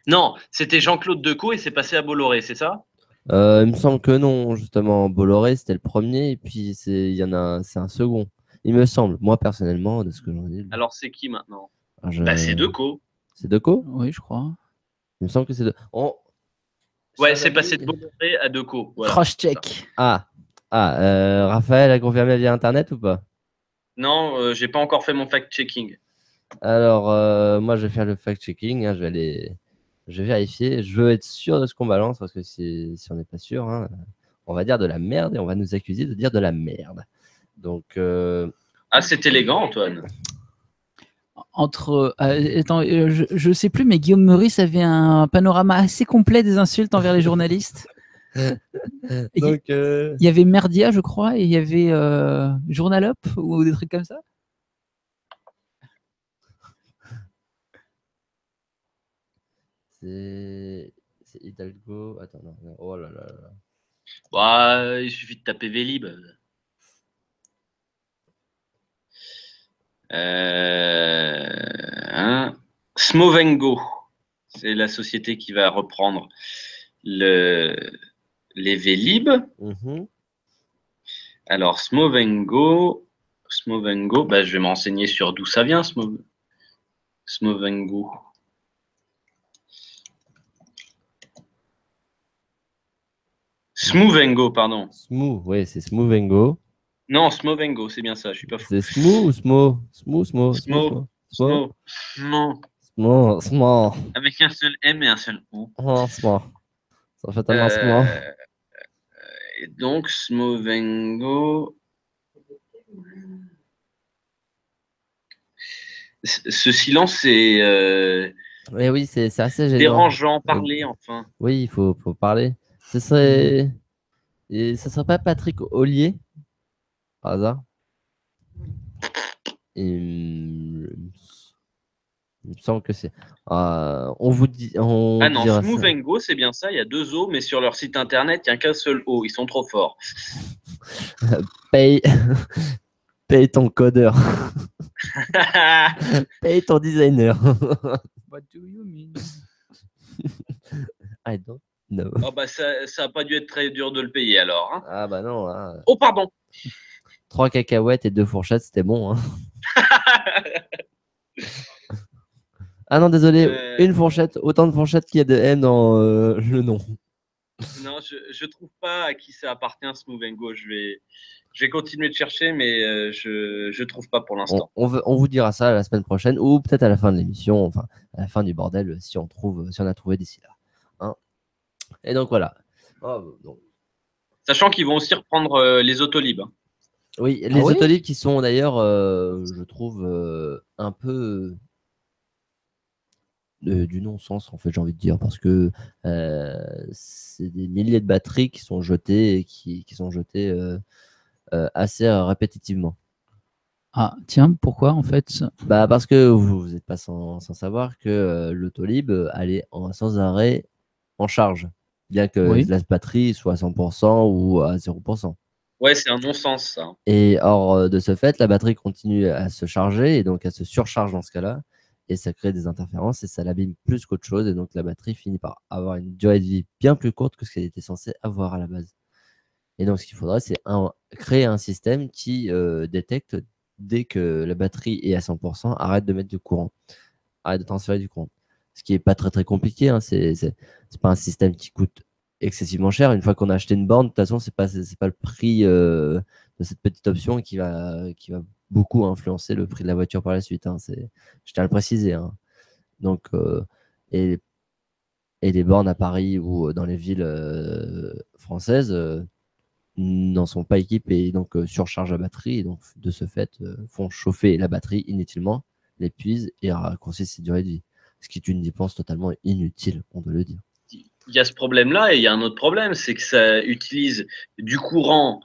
Non, c'était Jean-Claude Decaux et c'est passé à Bolloré, c'est ça? Il me semble que non, justement, Bolloré, c'était le premier, et puis c'est un second. Il me semble, moi personnellement, de ce que j'en ai lu. Alors c'est qui maintenant? Alors, Bah, c'est Decaux. C'est Decaux? Oui, je crois. Il me semble que c'est Ouais, Chers c'est amis- passé de Bolloré à Decaux. Voilà. Cross-check. Raphaël a confirmé via Internet ou pas? Non, j'ai pas encore fait mon fact-checking. Alors, moi, je vais faire le fact-checking. Hein, je vais vérifier. Je veux être sûr de ce qu'on balance parce que si on n'est pas sûr, hein, on va dire de la merde et on va nous accuser de dire de la merde. Donc, Ah, c'est élégant, Antoine. Attends, je sais plus, mais Guillaume Meurice avait un panorama assez complet des insultes envers les journalistes. donc Il y avait Merdia, je crois, et il y avait Journalop ou des trucs comme ça. c'est Hidalgo. Attends, non. Oh là là là. Bah, il suffit de taper Vélib. Smovengo, c'est la société qui va reprendre les Vélib. Alors, Smovengo, bah, je vais m'enseigner sur d'où ça vient, Smovengo. Smovengo, pardon. Oui, c'est Smovengo. Non, Smovengo, c'est bien ça, je suis pas fou. C'est Smo ou Smo? Smo. Avec un seul M et un seul O. Smo. Ça fait tellement Smo. Et donc, Smovengo. Ce silence est Oui, c'est assez gênant. dérangeant. Parler, enfin. Oui, il faut parler. Ce serait pas Patrick Ollier, par hasard? Il me semble que c'est. On vous dit. Ah non, dira ça. Smovengo, c'est bien ça. Il y a 2 O, mais sur leur site internet, il n'y a qu'un seul O. Ils sont trop forts. Paye ton codeur. Paye ton designer. What do you mean? I don't know. Oh bah ça n'a pas dû être très dur de le payer alors. Hein. Ah bah non. Hein. Oh pardon. 3 cacahuètes et 2 fourchettes, c'était bon. Hein. Ah non, désolé, une fourchette, autant de fourchettes qu'il y a de M dans le nom. Non, je trouve pas à qui ça appartient, Smovengo. Je vais continuer de chercher, mais je trouve pas pour l'instant. On vous dira ça la semaine prochaine ou peut-être à la fin de l'émission, enfin à la fin du bordel, si on a trouvé d'ici là. Hein. Et donc voilà. Donc. Sachant qu'ils vont aussi reprendre les Autolib. Hein. Oui, les Autolib qui sont d'ailleurs, je trouve, un peu du non-sens, en fait, j'ai envie de dire, parce que c'est des milliers de batteries qui sont jetées et qui sont jetées assez répétitivement. Ah, tiens, pourquoi en fait? Bah parce que vous n'êtes pas sans savoir que l'Autolib allait sans arrêt en charge, bien que la batterie soit à 100% ou à 0%. Ouais, c'est un non-sens, ça. Et hors de ce fait, la batterie continue à se charger et donc elle se surcharge dans ce cas-là. Et ça crée des interférences et ça l'abîme plus qu'autre chose. Et donc la batterie finit par avoir une durée de vie bien plus courte que ce qu'elle était censée avoir à la base. Et donc ce qu'il faudrait, c'est créer un système qui détecte dès que la batterie est à 100%, arrête de mettre du courant, arrête de transférer du courant. Ce qui n'est pas très très compliqué. Hein. C'est pas un système qui coûte excessivement cher. Une fois qu'on a acheté une borne, de toute façon, c'est pas le prix de cette petite option qui va beaucoup influencer le prix de la voiture par la suite. Hein. Je tiens à le préciser. Hein. Donc, et les bornes à Paris ou dans les villes françaises n'en sont pas équipées et donc surchargent la batterie et donc de ce fait font chauffer la batterie inutilement, l'épuisent et raccourcissent ses durées de vie. Ce qui est une dépense totalement inutile, on doit le dire. Il y a ce problème-là et il y a un autre problème, c'est que ça utilise du courant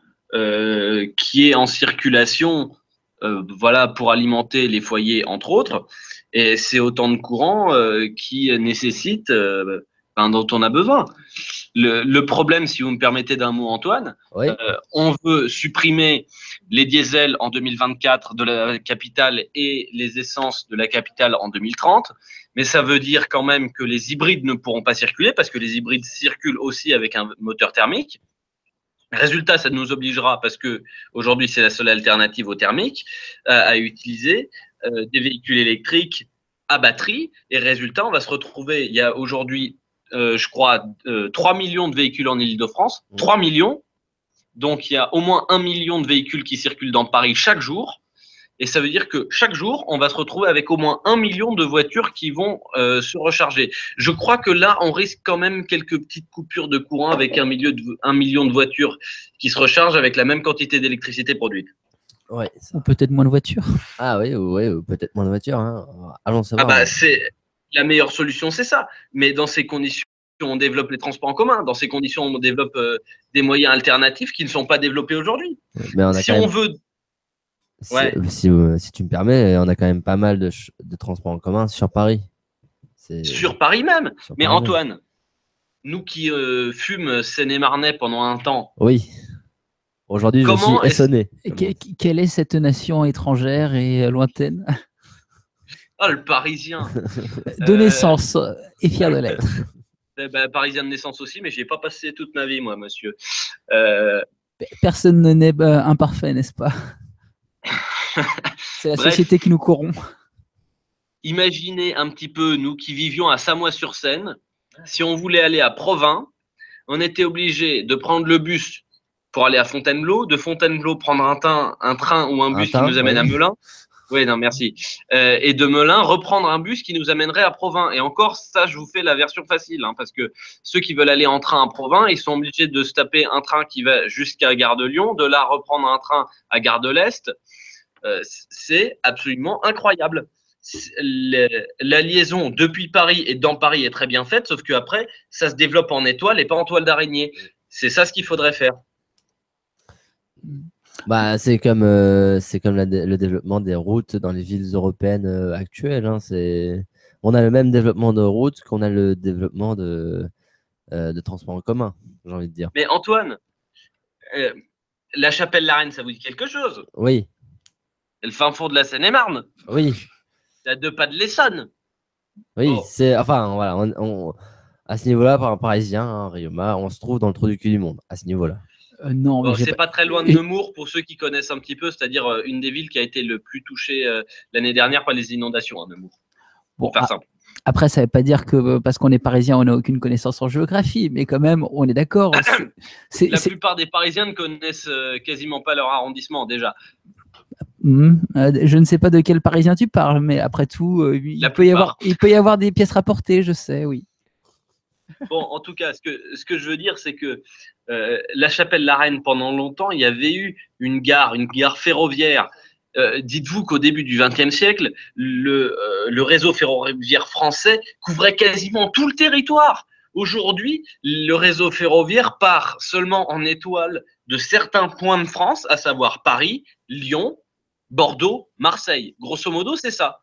qui est en circulation voilà, pour alimenter les foyers, entre autres. Et c'est autant de courant qui nécessite, dont on a besoin. Le problème, si vous me permettez d'un mot, Antoine, oui. On veut supprimer les diesels en 2024 de la capitale et les essences de la capitale en 2030. Mais ça veut dire quand même que les hybrides ne pourront pas circuler parce que les hybrides circulent aussi avec un moteur thermique. Résultat, ça nous obligera, parce que aujourd'hui c'est la seule alternative au thermique, à utiliser des véhicules électriques à batterie. Et résultat, on va se retrouver, il y a aujourd'hui, je crois, 3 millions de véhicules en Île-de-France. 3 millions. Donc, il y a au moins 1 million de véhicules qui circulent dans Paris chaque jour. Et ça veut dire que chaque jour, on va se retrouver avec au moins 1 million de voitures qui vont se recharger. Je crois que là, on risque quand même quelques petites coupures de courant avec 1 million de voitures qui se rechargent avec la même quantité d'électricité produite. Ouais, Ou peut-être moins de voitures. Ah oui, ou peut-être moins de voitures. Hein. Allons Ah savoir. bah, c'est la meilleure solution, c'est ça. Mais dans ces conditions, on développe les transports en commun. Dans ces conditions, on développe des moyens alternatifs qui ne sont pas développés aujourd'hui. Mais on a Si quand on même, veut, si, ouais. si tu me permets, on a quand même pas mal de transports en commun sur Paris. Sur Paris même. Sur Mais Paris même. Antoine, nous qui fûmes Seine-et-Marnais pendant un temps, Oui. Aujourd'hui, je suis comment est-ce... essonné. Quelle est cette nation étrangère et lointaine Ah, le Parisien. de naissance et fier de l'être? Ben, Parisien de naissance aussi, mais j'y ai pas passé toute ma vie, moi, monsieur. Personne ne naît imparfait, n'est-ce pas? C'est la Bref, société qui nous corrompt. imaginez un petit peu, nous qui vivions à Samois-sur-Seine, si on voulait aller à Provins, on était obligé de prendre le bus pour aller à Fontainebleau, de Fontainebleau prendre un train ou un bus qui nous amène à Melun. Oui, non, merci. Et de Melun, reprendre un bus qui nous amènerait à Provins. Et encore, ça, je vous fais la version facile, hein, parce que ceux qui veulent aller en train à Provins, ils sont obligés de se taper un train qui va jusqu'à Gare de Lyon, de là reprendre un train à Gare de l'Est. C'est absolument incroyable. La liaison depuis Paris et dans Paris est très bien faite, sauf qu'après, ça se développe en étoile et pas en toile d'araignée. C'est ça ce qu'il faudrait faire. Bah, c'est comme le développement des routes dans les villes européennes actuelles. Hein. On a le même développement de routes qu'on a le développement de transport en commun, j'ai envie de dire. Mais Antoine, la Chapelle-la-Reine, ça vous dit quelque chose? Oui. C'est le fin fond de la Seine-et-Marne. Oui. C'est à 2 pas de l'Essonne. Oui, Oh. enfin, voilà, à ce niveau-là, par un Parisien, hein, Rioma, on se trouve dans le trou du cul du monde, à ce niveau-là. Non, mais c'est pas très loin de Nemours pour ceux qui connaissent un petit peu, c'est-à-dire une des villes qui a été le plus touchée l'année dernière par les inondations à Nemours. Bon, pour faire simple. Après, ça ne veut pas dire que parce qu'on est parisien, on n'a aucune connaissance en géographie, mais quand même, on est d'accord. La plupart des Parisiens ne connaissent quasiment pas leur arrondissement déjà. Je ne sais pas de quel Parisien tu parles, mais après tout, il peut y avoir des pièces rapportées, je sais, oui. Bon, en tout cas, ce que je veux dire, c'est que la Chapelle-la-Reine, pendant longtemps, il y avait eu une gare ferroviaire. Dites-vous qu'au début du XXe siècle, le réseau ferroviaire français couvrait quasiment tout le territoire. Aujourd'hui, le réseau ferroviaire part seulement en étoile de certains points de France, à savoir Paris, Lyon, Bordeaux, Marseille. Grosso modo, c'est ça.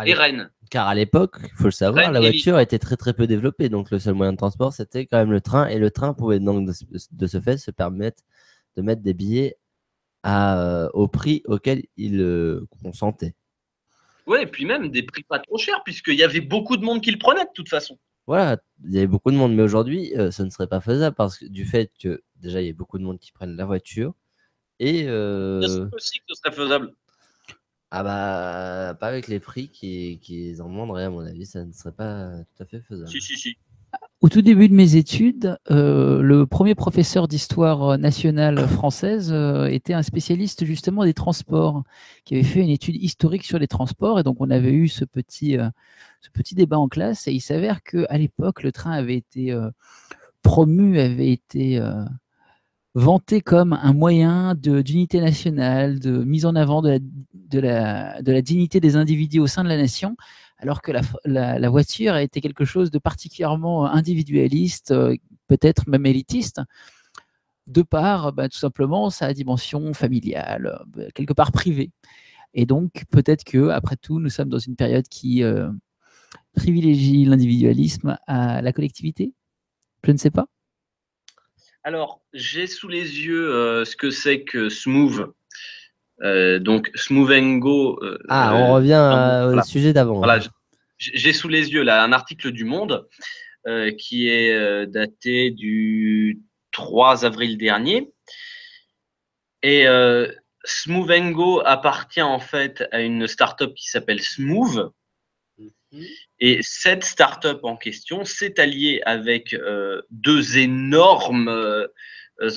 Et Rennes. Car à l'époque, il faut le savoir, la voiture était très très peu développée. Donc le seul moyen de transport, c'était quand même le train. Et le train pouvait donc de ce fait se permettre de mettre des billets au prix auquel il consentait. Oui, et puis même des prix pas trop chers, puisqu'il y avait beaucoup de monde qui le prenait de toute façon. Voilà, il y avait beaucoup de monde. Mais aujourd'hui, ce ne serait pas faisable parce que du fait que déjà, il y a beaucoup de monde qui prennent la voiture. Et c'est aussi que ce serait faisable. Ah bah, pas avec les prix qu'ils en demanderaient, à mon avis, ça ne serait pas tout à fait faisable. Si. Au tout début de mes études, le premier professeur d'histoire nationale française était un spécialiste justement des transports, qui avait fait une étude historique sur les transports. Et donc, on avait eu ce petit débat en classe. Et il s'avère qu'à l'époque, le train avait été promu, avait été vanté comme un moyen d'unité nationale, de mise en avant de la dignité des individus au sein de la nation, alors que la voiture a été quelque chose de particulièrement individualiste, peut-être même élitiste, de par tout simplement sa dimension familiale, quelque part privée. Et donc, peut-être que après tout, nous sommes dans une période qui privilégie l'individualisme à la collectivité. Je ne sais pas. Alors, j'ai sous les yeux ce que c'est que Smooth. Donc, Smooth & Go. On revient au sujet d'avant. Voilà, j'ai sous les yeux là un article du Monde qui est daté du 3 avril dernier. Et Smooth & Go appartient en fait à une start-up qui s'appelle Smooth. Et cette start-up en question s'est alliée avec deux énormes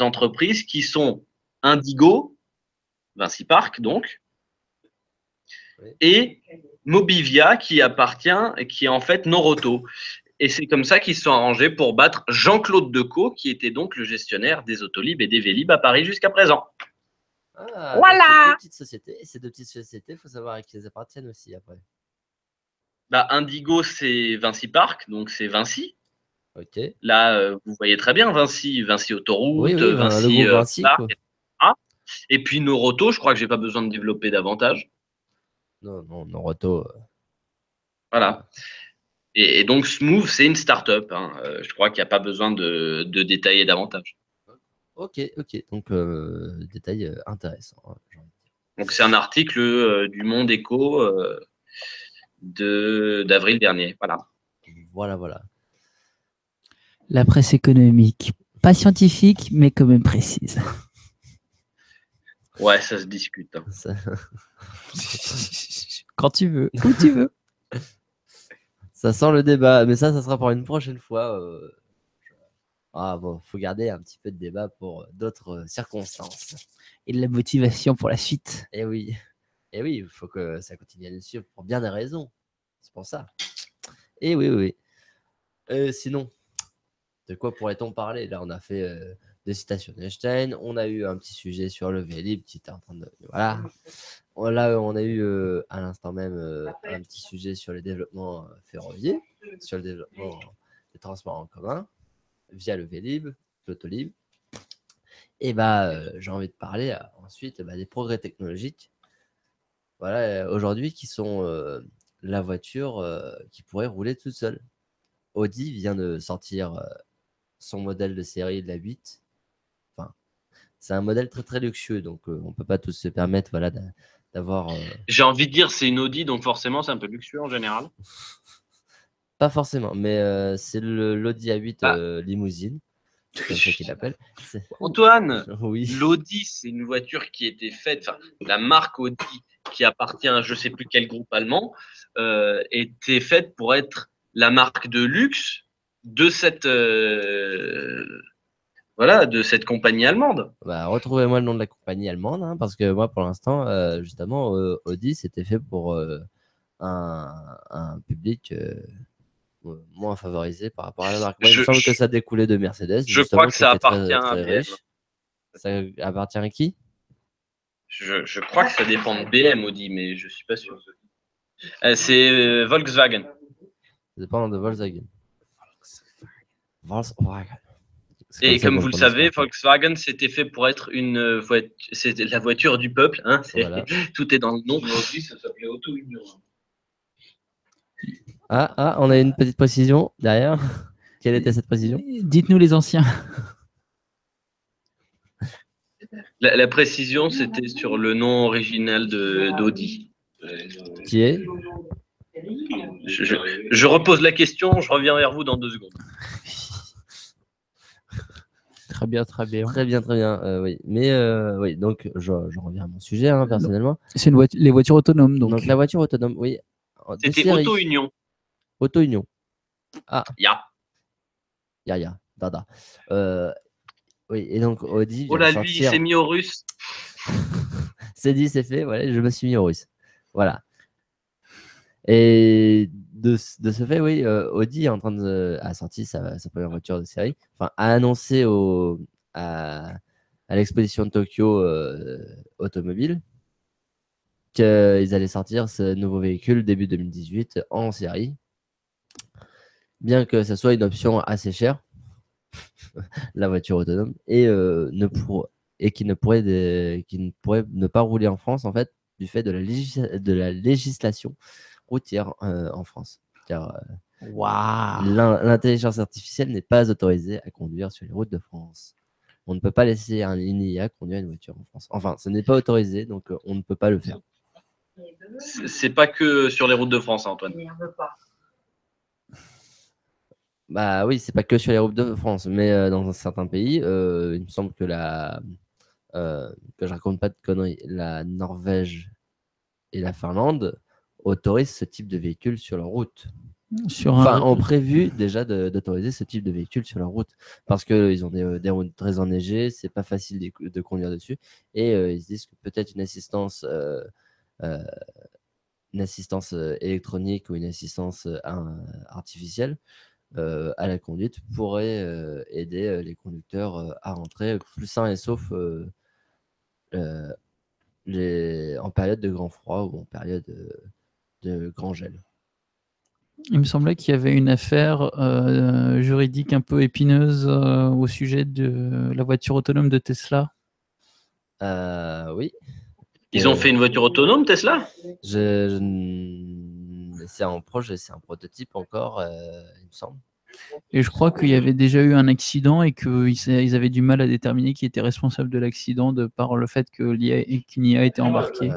entreprises qui sont Indigo, Vinci Park donc, et Mobivia qui est en fait Noroto. Et c'est comme ça qu'ils se sont arrangés pour battre Jean-Claude Decaux, qui était donc le gestionnaire des Autolib et des Vélib à Paris jusqu'à présent. Ah, Voilà. deux petites sociétés. Et ces deux petites sociétés, il faut savoir à qui elles appartiennent aussi après. Bah, Indigo, c'est Vinci Park, donc c'est Vinci. Ok. Là, vous voyez très bien Vinci Autoroute, Oui, Vinci le groupe Vinci, Park, quoi. etc. Et puis Noroto, je crois que j'ai pas besoin de développer davantage. Non, Noroto. Voilà. Et donc Smooth, c'est une start-up. Hein. Je crois qu'il n'y a pas besoin de détailler davantage. Ok. Donc, détail intéressant. Hein, donc c'est un article du Monde Éco d'avril dernier. Voilà. La presse économique, pas scientifique, mais quand même précise. Ouais, ça se discute. Hein. Quand tu veux, où tu veux. Ça sent le débat, mais ça sera pour une prochaine fois. Faut garder un petit peu de débat pour d'autres circonstances. Et de la motivation pour la suite. Et oui, il faut que ça continue à nous suivre pour bien des raisons. C'est pour ça. Et oui. Sinon, de quoi pourrait-on parler? Là, on a fait des citations d'Einstein. On a eu un petit sujet sur le Vélib qui était en train de. Voilà. Là, on a eu à l'instant même un petit sujet sur les développements ferroviaires, sur le développement des transports en commun via le Vélib, l'Autolib. Et j'ai envie de parler ensuite des progrès technologiques. Voilà, aujourd'hui, qui sont la voiture qui pourrait rouler toute seule. Audi vient de sortir son modèle de série de la 8. Enfin, c'est un modèle très très luxueux, donc on ne peut pas tous se permettre d'avoir. J'ai envie de dire c'est une Audi, donc forcément c'est un peu luxueux en général. Pas forcément, mais c'est l'Audi A8 limousine. C'est comme ça qu'il l'appelle. Antoine, oui. l'Audi, c'est une voiture qui était faite, la marque Audi qui appartient à je ne sais plus quel groupe allemand, était faite pour être la marque de luxe de cette compagnie allemande. Retrouvez-moi le nom de la compagnie allemande, hein, parce que moi, pour l'instant, justement, Audi, c'était fait pour un public moins favorisé par rapport à la marque. Moi, il me semble que ça découlait de Mercedes. Je crois que ça appartient très, à très BM. riche. Ça appartient à qui? Je crois que ça dépend de BM, Audi, mais je ne suis pas sûr. C'est Volkswagen. Ça dépend de Volkswagen. Et comme vous le savez, Volkswagen, c'était fait pour être c'était la voiture du peuple. Hein, voilà. Tout est dans le nom. Audi, ça s'appelait Auto Union. On a une petite précision derrière. Quelle était cette précision? Dites-nous les anciens. La précision, c'était sur le nom original d'Audi. Qui est? Je repose la question, je reviens vers vous dans 2 secondes. Très bien. Très bien, oui. Mais oui, donc je reviens à mon sujet, hein, personnellement. C'est les voitures autonomes, donc. Donc la voiture autonome, oui. C'était Auto Union. Auto Union. Ah. Ya. Dada. Oui, et donc Audi. Oh là, lui, il s'est mis au russe. C'est dit, c'est fait. Voilà, je me suis mis au russe. Voilà. Et de ce fait, oui, Audi a sorti sa première voiture de série. Enfin, a annoncé à l'exposition de Tokyo automobile qu'ils allaient sortir ce nouveau véhicule début 2018 en série. Bien que ce soit une option assez chère, la voiture autonome, et qui ne pourrait ne pas rouler en France, en fait, du fait de la législation routière en France. Car l'intelligence artificielle n'est pas autorisée à conduire sur les routes de France. On ne peut pas laisser une IA conduire une voiture en France. Enfin, ce n'est pas autorisé, donc on ne peut pas le faire. C'est pas que sur les routes de France, hein, Antoine. Bah oui, c'est pas que sur les routes de France, mais dans certains pays, il me semble que que je raconte pas de conneries, la Norvège et la Finlande autorisent ce type de véhicule sur leur route. Ont prévu déjà d'autoriser ce type de véhicule sur leur route parce qu'ils ont des routes très enneigées, c'est pas facile de conduire dessus et ils se disent que peut-être une assistance une assistance électronique ou une assistance artificielle à la conduite pourrait aider les conducteurs à rentrer plus sains et saufs en période de grand froid ou en période de grand gel. Il me semblait qu'il y avait une affaire juridique un peu épineuse au sujet de la voiture autonome de Tesla. Oui. Ils ont fait une voiture autonome, Tesla? C'est en projet, c'est un prototype encore, il me semble. Et je crois qu'il y avait déjà eu un accident et qu'ils avaient du mal à déterminer qui était responsable de l'accident de par le fait qu'une IA était embarquée.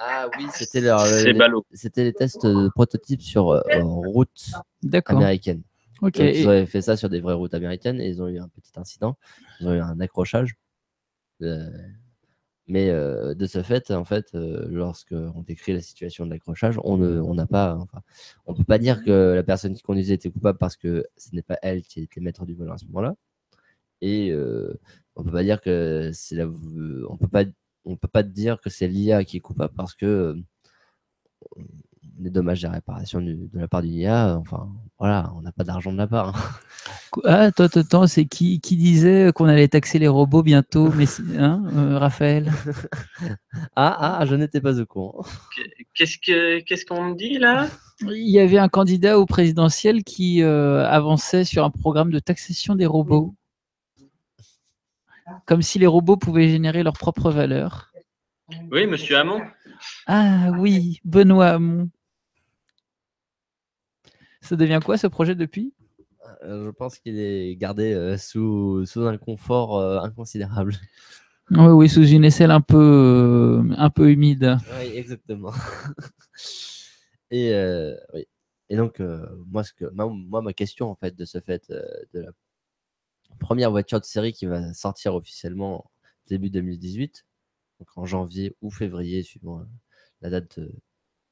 Ah oui, c'était les tests de prototype sur route américaine. Ok. Donc, ils avaient fait ça sur des vraies routes américaines et ils ont eu un petit incident. Ils ont eu un accrochage. Mais de ce fait, en fait, lorsqu'on décrit la situation de l'accrochage, on peut pas dire que la personne qui conduisait était coupable parce que ce n'est pas elle qui était maître du volant à ce moment-là. Et on peut pas dire que on peut pas dire que c'est l'IA qui est coupable parce que les dommages et réparations de la part d'une IA, enfin voilà, on n'a pas d'argent de la part. Ah, attends, c'est qui disait qu'on allait taxer les robots bientôt, mais Raphaël? Je n'étais pas au courant. Qu'est-ce qu'on me dit là? Il y avait un candidat au présidentiel qui avançait sur un programme de taxation des robots. Comme si les robots pouvaient générer leur propre valeur. Oui, monsieur Hamon. Ah oui, Benoît Hamon. Ça devient quoi ce projet depuis? Je pense qu'il est gardé sous un confort inconsidérable. Oui, sous une aisselle un peu humide. Oui, exactement. Et oui. Et donc ma question en fait de ce fait de la première voiture de série qui va sortir officiellement début 2018, donc en janvier ou février suivant la date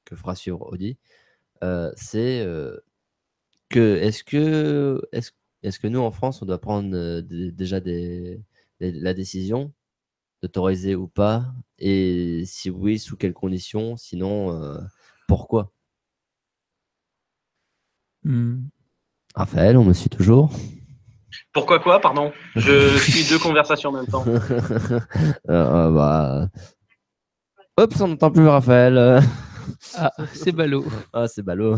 que fera suivre Audi, c'est est-ce que nous en France on doit prendre déjà la décision d'autoriser ou pas, et si oui, sous quelles conditions, sinon pourquoi? Raphaël, on me suit toujours? Pourquoi quoi, pardon? Je suis deux conversations en même temps. Hop, on n'entend plus Raphaël. Ah, c'est ballot. Ah, c'est ballot.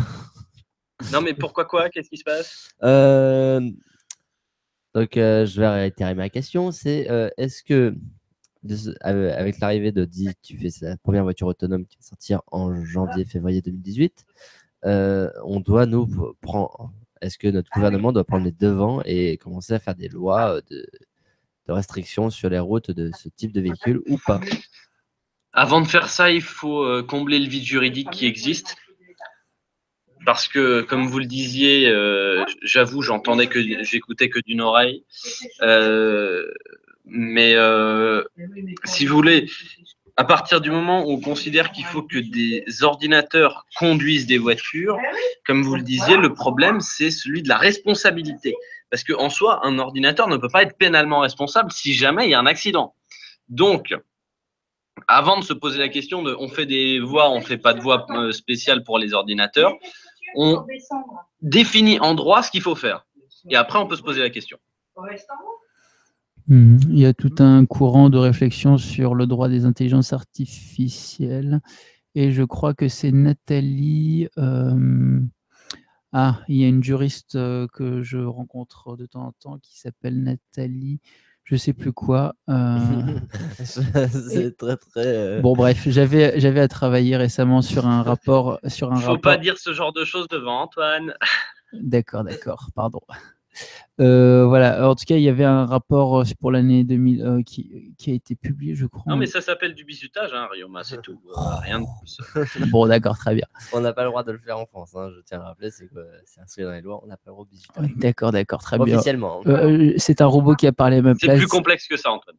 Non, mais pourquoi quoi? Qu'est-ce qui se passe? Donc, je vais réitérer ma question. C'est est-ce que avec l'arrivée d'Audi, qui fait sa première voiture autonome qui va sortir en janvier-février 2018, on doit est-ce que notre gouvernement doit prendre les devants et commencer à faire des lois de restrictions sur les routes de ce type de véhicule ou pas? Avant de faire ça, il faut combler le vide juridique qui existe. Parce que, comme vous le disiez, j'avoue, j'écoutais que d'une oreille. Mais si vous voulez, à partir du moment où on considère qu'il faut que des ordinateurs conduisent des voitures, comme vous le disiez, le problème, c'est celui de la responsabilité. Parce qu'en soi, un ordinateur ne peut pas être pénalement responsable si jamais il y a un accident. Donc, avant de se poser la question de on fait des voies, on ne fait pas de voies spéciales pour les ordinateurs, on définit en droit ce qu'il faut faire. Et après, on peut se poser la question. Il y a tout un courant de réflexion sur le droit des intelligences artificielles. Et je crois que c'est Nathalie. Il y a une juriste que je rencontre de temps en temps qui s'appelle Nathalie. Je sais plus quoi. C'est très. Bon, bref, j'avais à travailler récemment sur un rapport. Faut pas dire ce genre de choses devant Antoine. D'accord, pardon. Voilà, en tout cas, il y avait un rapport pour l'année 2000 qui a été publié, je crois. Non, mais ça s'appelle du bizutage, hein, Ryoma, c'est tout. Rien de plus. Bon, d'accord, très bien. On n'a pas le droit de le faire en France, hein, je tiens à rappeler, c'est inscrit dans les lois, on n'a pas le droit de bizutage. D'accord, très bien. Officiellement. C'est un robot qui a parlé à ma place. C'est plus complexe que ça, Antoine.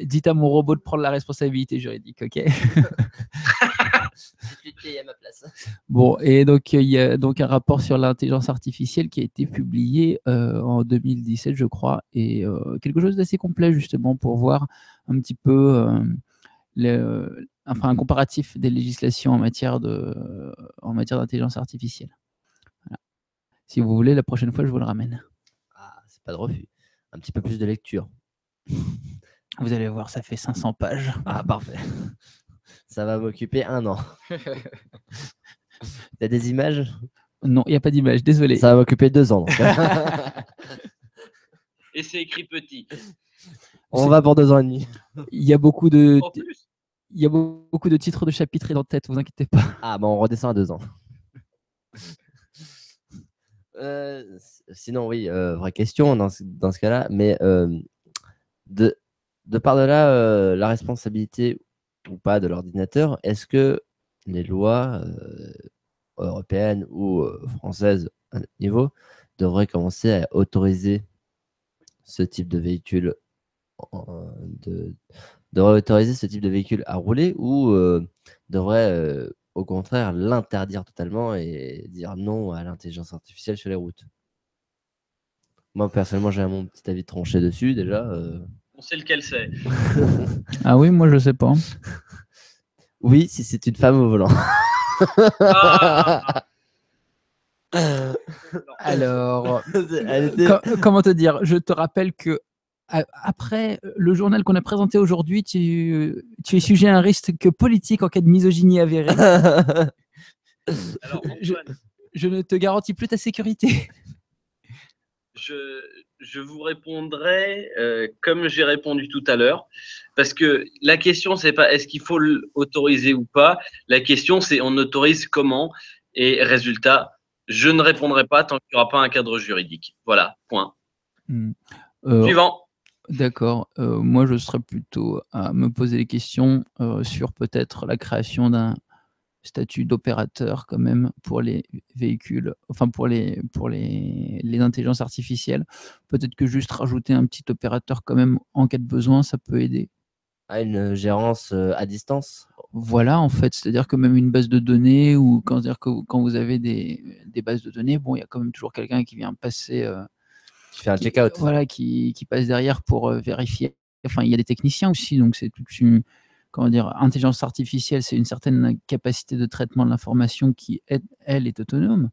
Dites à mon robot de prendre la responsabilité juridique, ok? À ma place. Bon, et donc il y a donc un rapport sur l'intelligence artificielle qui a été publié en 2017, je crois, et quelque chose d'assez complet justement pour voir un petit peu enfin un comparatif des législations en matière d'intelligence artificielle. Voilà. Si vous voulez, la prochaine fois, je vous le ramène. Ah, c'est pas de refus. Un petit peu plus de lecture. Vous allez voir, ça fait 500 pages. Ah, parfait. Ça va m'occuper 1 an. T'as des images? Non, il n'y a pas d'image, désolé. Ça va m'occuper 2 ans. Donc. Et c'est écrit petit. On va pour 2 ans et demi. Il y a beaucoup de, En plus. il y a beaucoup de titres de chapitres dans la tête, vous inquiétez pas. Ah, bah on redescend à 2 ans. Sinon, oui, vraie question dans ce cas-là, mais de par de là, la responsabilité ou pas de l'ordinateur, est-ce que les lois européennes ou françaises à notre niveau devraient commencer à autoriser ce type de véhicule devraient autoriser ce type de véhicule à rouler ou devraient au contraire l'interdire totalement et dire non à l'intelligence artificielle sur les routes? Moi, personnellement, j'ai mon petit avis tranché dessus déjà. On sait lequel c'est. Ah oui, moi je sais pas. Oui, si c'est une femme au volant. Ah, Alors, Elle était... comment te dire? Je te rappelle que après le journal qu'on a présenté aujourd'hui, tu es sujet à un risque politique en cas de misogynie avérée. alors, Antoine, Je ne te garantis plus ta sécurité. je vous répondrai comme j'ai répondu tout à l'heure, parce que la question, c'est pas est-ce qu'il faut l'autoriser ou pas. La question, c'est on autorise comment. Et résultat, je ne répondrai pas tant qu'il n'y aura pas un cadre juridique. Voilà, point. Suivant. D'accord. Moi, je serais plutôt à me poser des questions sur peut-être la création d'un statut d'opérateur quand même pour les véhicules, enfin pour les intelligences artificielles. Peut-être que juste rajouter un petit opérateur quand même en cas de besoin, ça peut aider. À une gérance à distance. Voilà, en fait, c'est-à-dire que même une base de données ou quand vous avez des bases de données, bon, il y a quand même toujours quelqu'un qui vient passer, Qui fait un check-out. voilà, qui passe derrière pour vérifier. Enfin, il y a des techniciens aussi, donc c'est toute une, comment dire, intelligence artificielle, c'est une certaine capacité de traitement de l'information qui, elle, est autonome,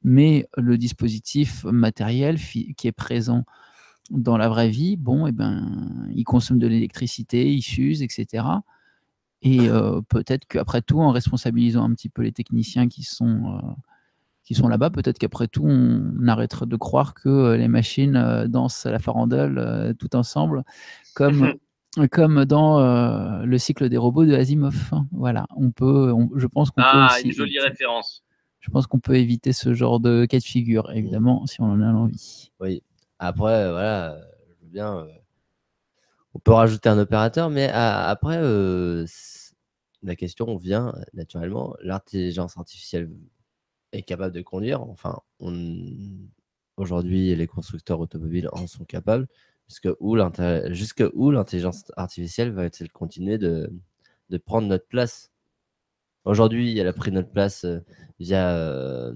mais le dispositif matériel qui est présent dans la vraie vie, bon, eh ben, il consomme de l'électricité, il s'use, etc. Et peut-être qu'après tout, en responsabilisant un petit peu les techniciens qui sont là-bas, peut-être qu'après tout, on arrêtera de croire que les machines dansent la farandole tout ensemble, comme dans le cycle des robots de Asimov. Voilà, je pense qu'on peut Ah, aussi une jolie référence. Je pense qu'on peut éviter ce genre de cas de figure, évidemment, si on en a l'envie. Oui. Après, voilà, je veux bien. On peut rajouter un opérateur, mais après, la question vient naturellement. L'intelligence artificielle est capable de conduire. Enfin, aujourd'hui, les constructeurs automobiles en sont capables. Jusque où l'intelligence artificielle va-t-elle continuer de prendre notre place? Aujourd'hui, elle a pris notre place via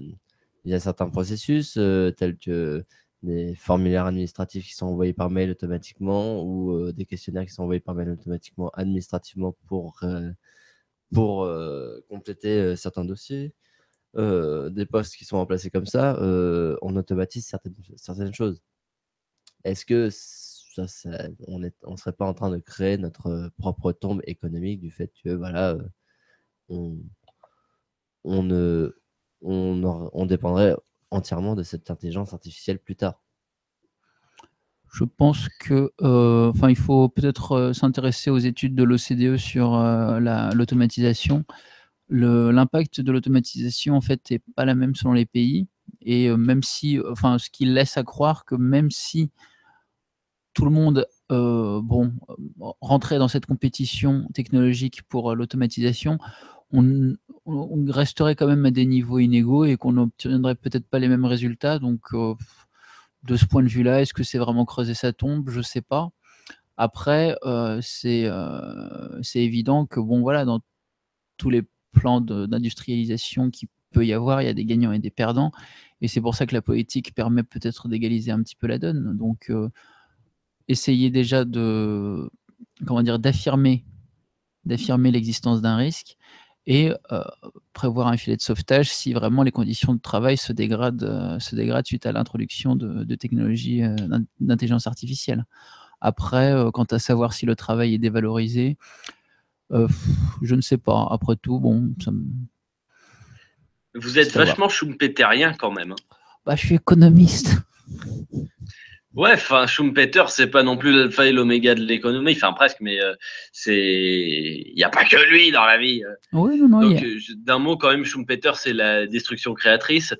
certains processus tels que des formulaires administratifs qui sont envoyés par mail automatiquement ou des questionnaires qui sont envoyés par mail automatiquement administrativement pour compléter certains dossiers. Des postes qui sont remplacés comme ça, on automatise certaines choses. Est-ce que on ne serait pas en train de créer notre propre tombe économique du fait que voilà, on dépendrait entièrement de cette intelligence artificielle plus tard? Je pense que, il faut peut-être s'intéresser aux études de l'OCDE sur l'automatisation. L'impact de l'automatisation, en fait, n'est pas la même selon les pays. Et même si, ce qui laisse à croire que même si tout le monde rentrait dans cette compétition technologique pour l'automatisation, on resterait quand même à des niveaux inégaux et qu'on n'obtiendrait peut-être pas les mêmes résultats. Donc, de ce point de vue-là, est-ce que c'est vraiment creuser sa tombe? Je ne sais pas. Après, c'est évident que, bon, voilà, dans tous les plans d'industrialisation qu'il peut y avoir, il y a des gagnants et des perdants. Et c'est pour ça que la politique permet peut-être d'égaliser un petit peu la donne. Donc, essayer déjà d'affirmer d'affirmer l'existence d'un risque et prévoir un filet de sauvetage si vraiment les conditions de travail se dégradent suite à l'introduction de technologies d'intelligence artificielle. Après, quant à savoir si le travail est dévalorisé, je ne sais pas. Après tout, bon, Vous êtes c'est à voir. vachement schumpeterien quand même, hein. Bah, je suis économiste. Ouais, enfin, Schumpeter, c'est pas non plus l'alpha et l'oméga de l'économie, enfin presque, mais il n'y a pas que lui dans la vie. Oui, non, Donc, d'un mot, quand même, Schumpeter, c'est la destruction créatrice.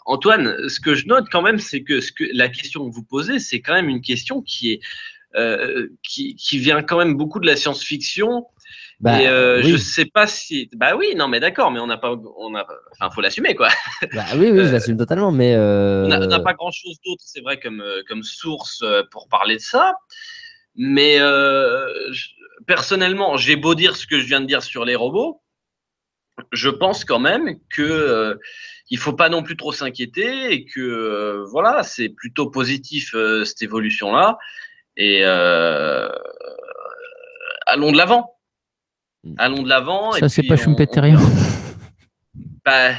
Antoine, ce que je note quand même, c'est que la question que vous posez, c'est quand même une question qui vient quand même beaucoup de la science-fiction. Bah, et oui. je sais pas si. Bah oui, non, mais d'accord, mais enfin, faut l'assumer, quoi. Bah, oui, je l'assume totalement, mais On n'a pas grand-chose d'autre, c'est vrai, comme source pour parler de ça. Mais personnellement, j'ai beau dire ce que je viens de dire sur les robots, je pense quand même que il faut pas non plus trop s'inquiéter et que voilà, c'est plutôt positif cette évolution-là. Et allons de l'avant. Allons de l'avant. ça, et c'est puis pas schumpeterien. Bah,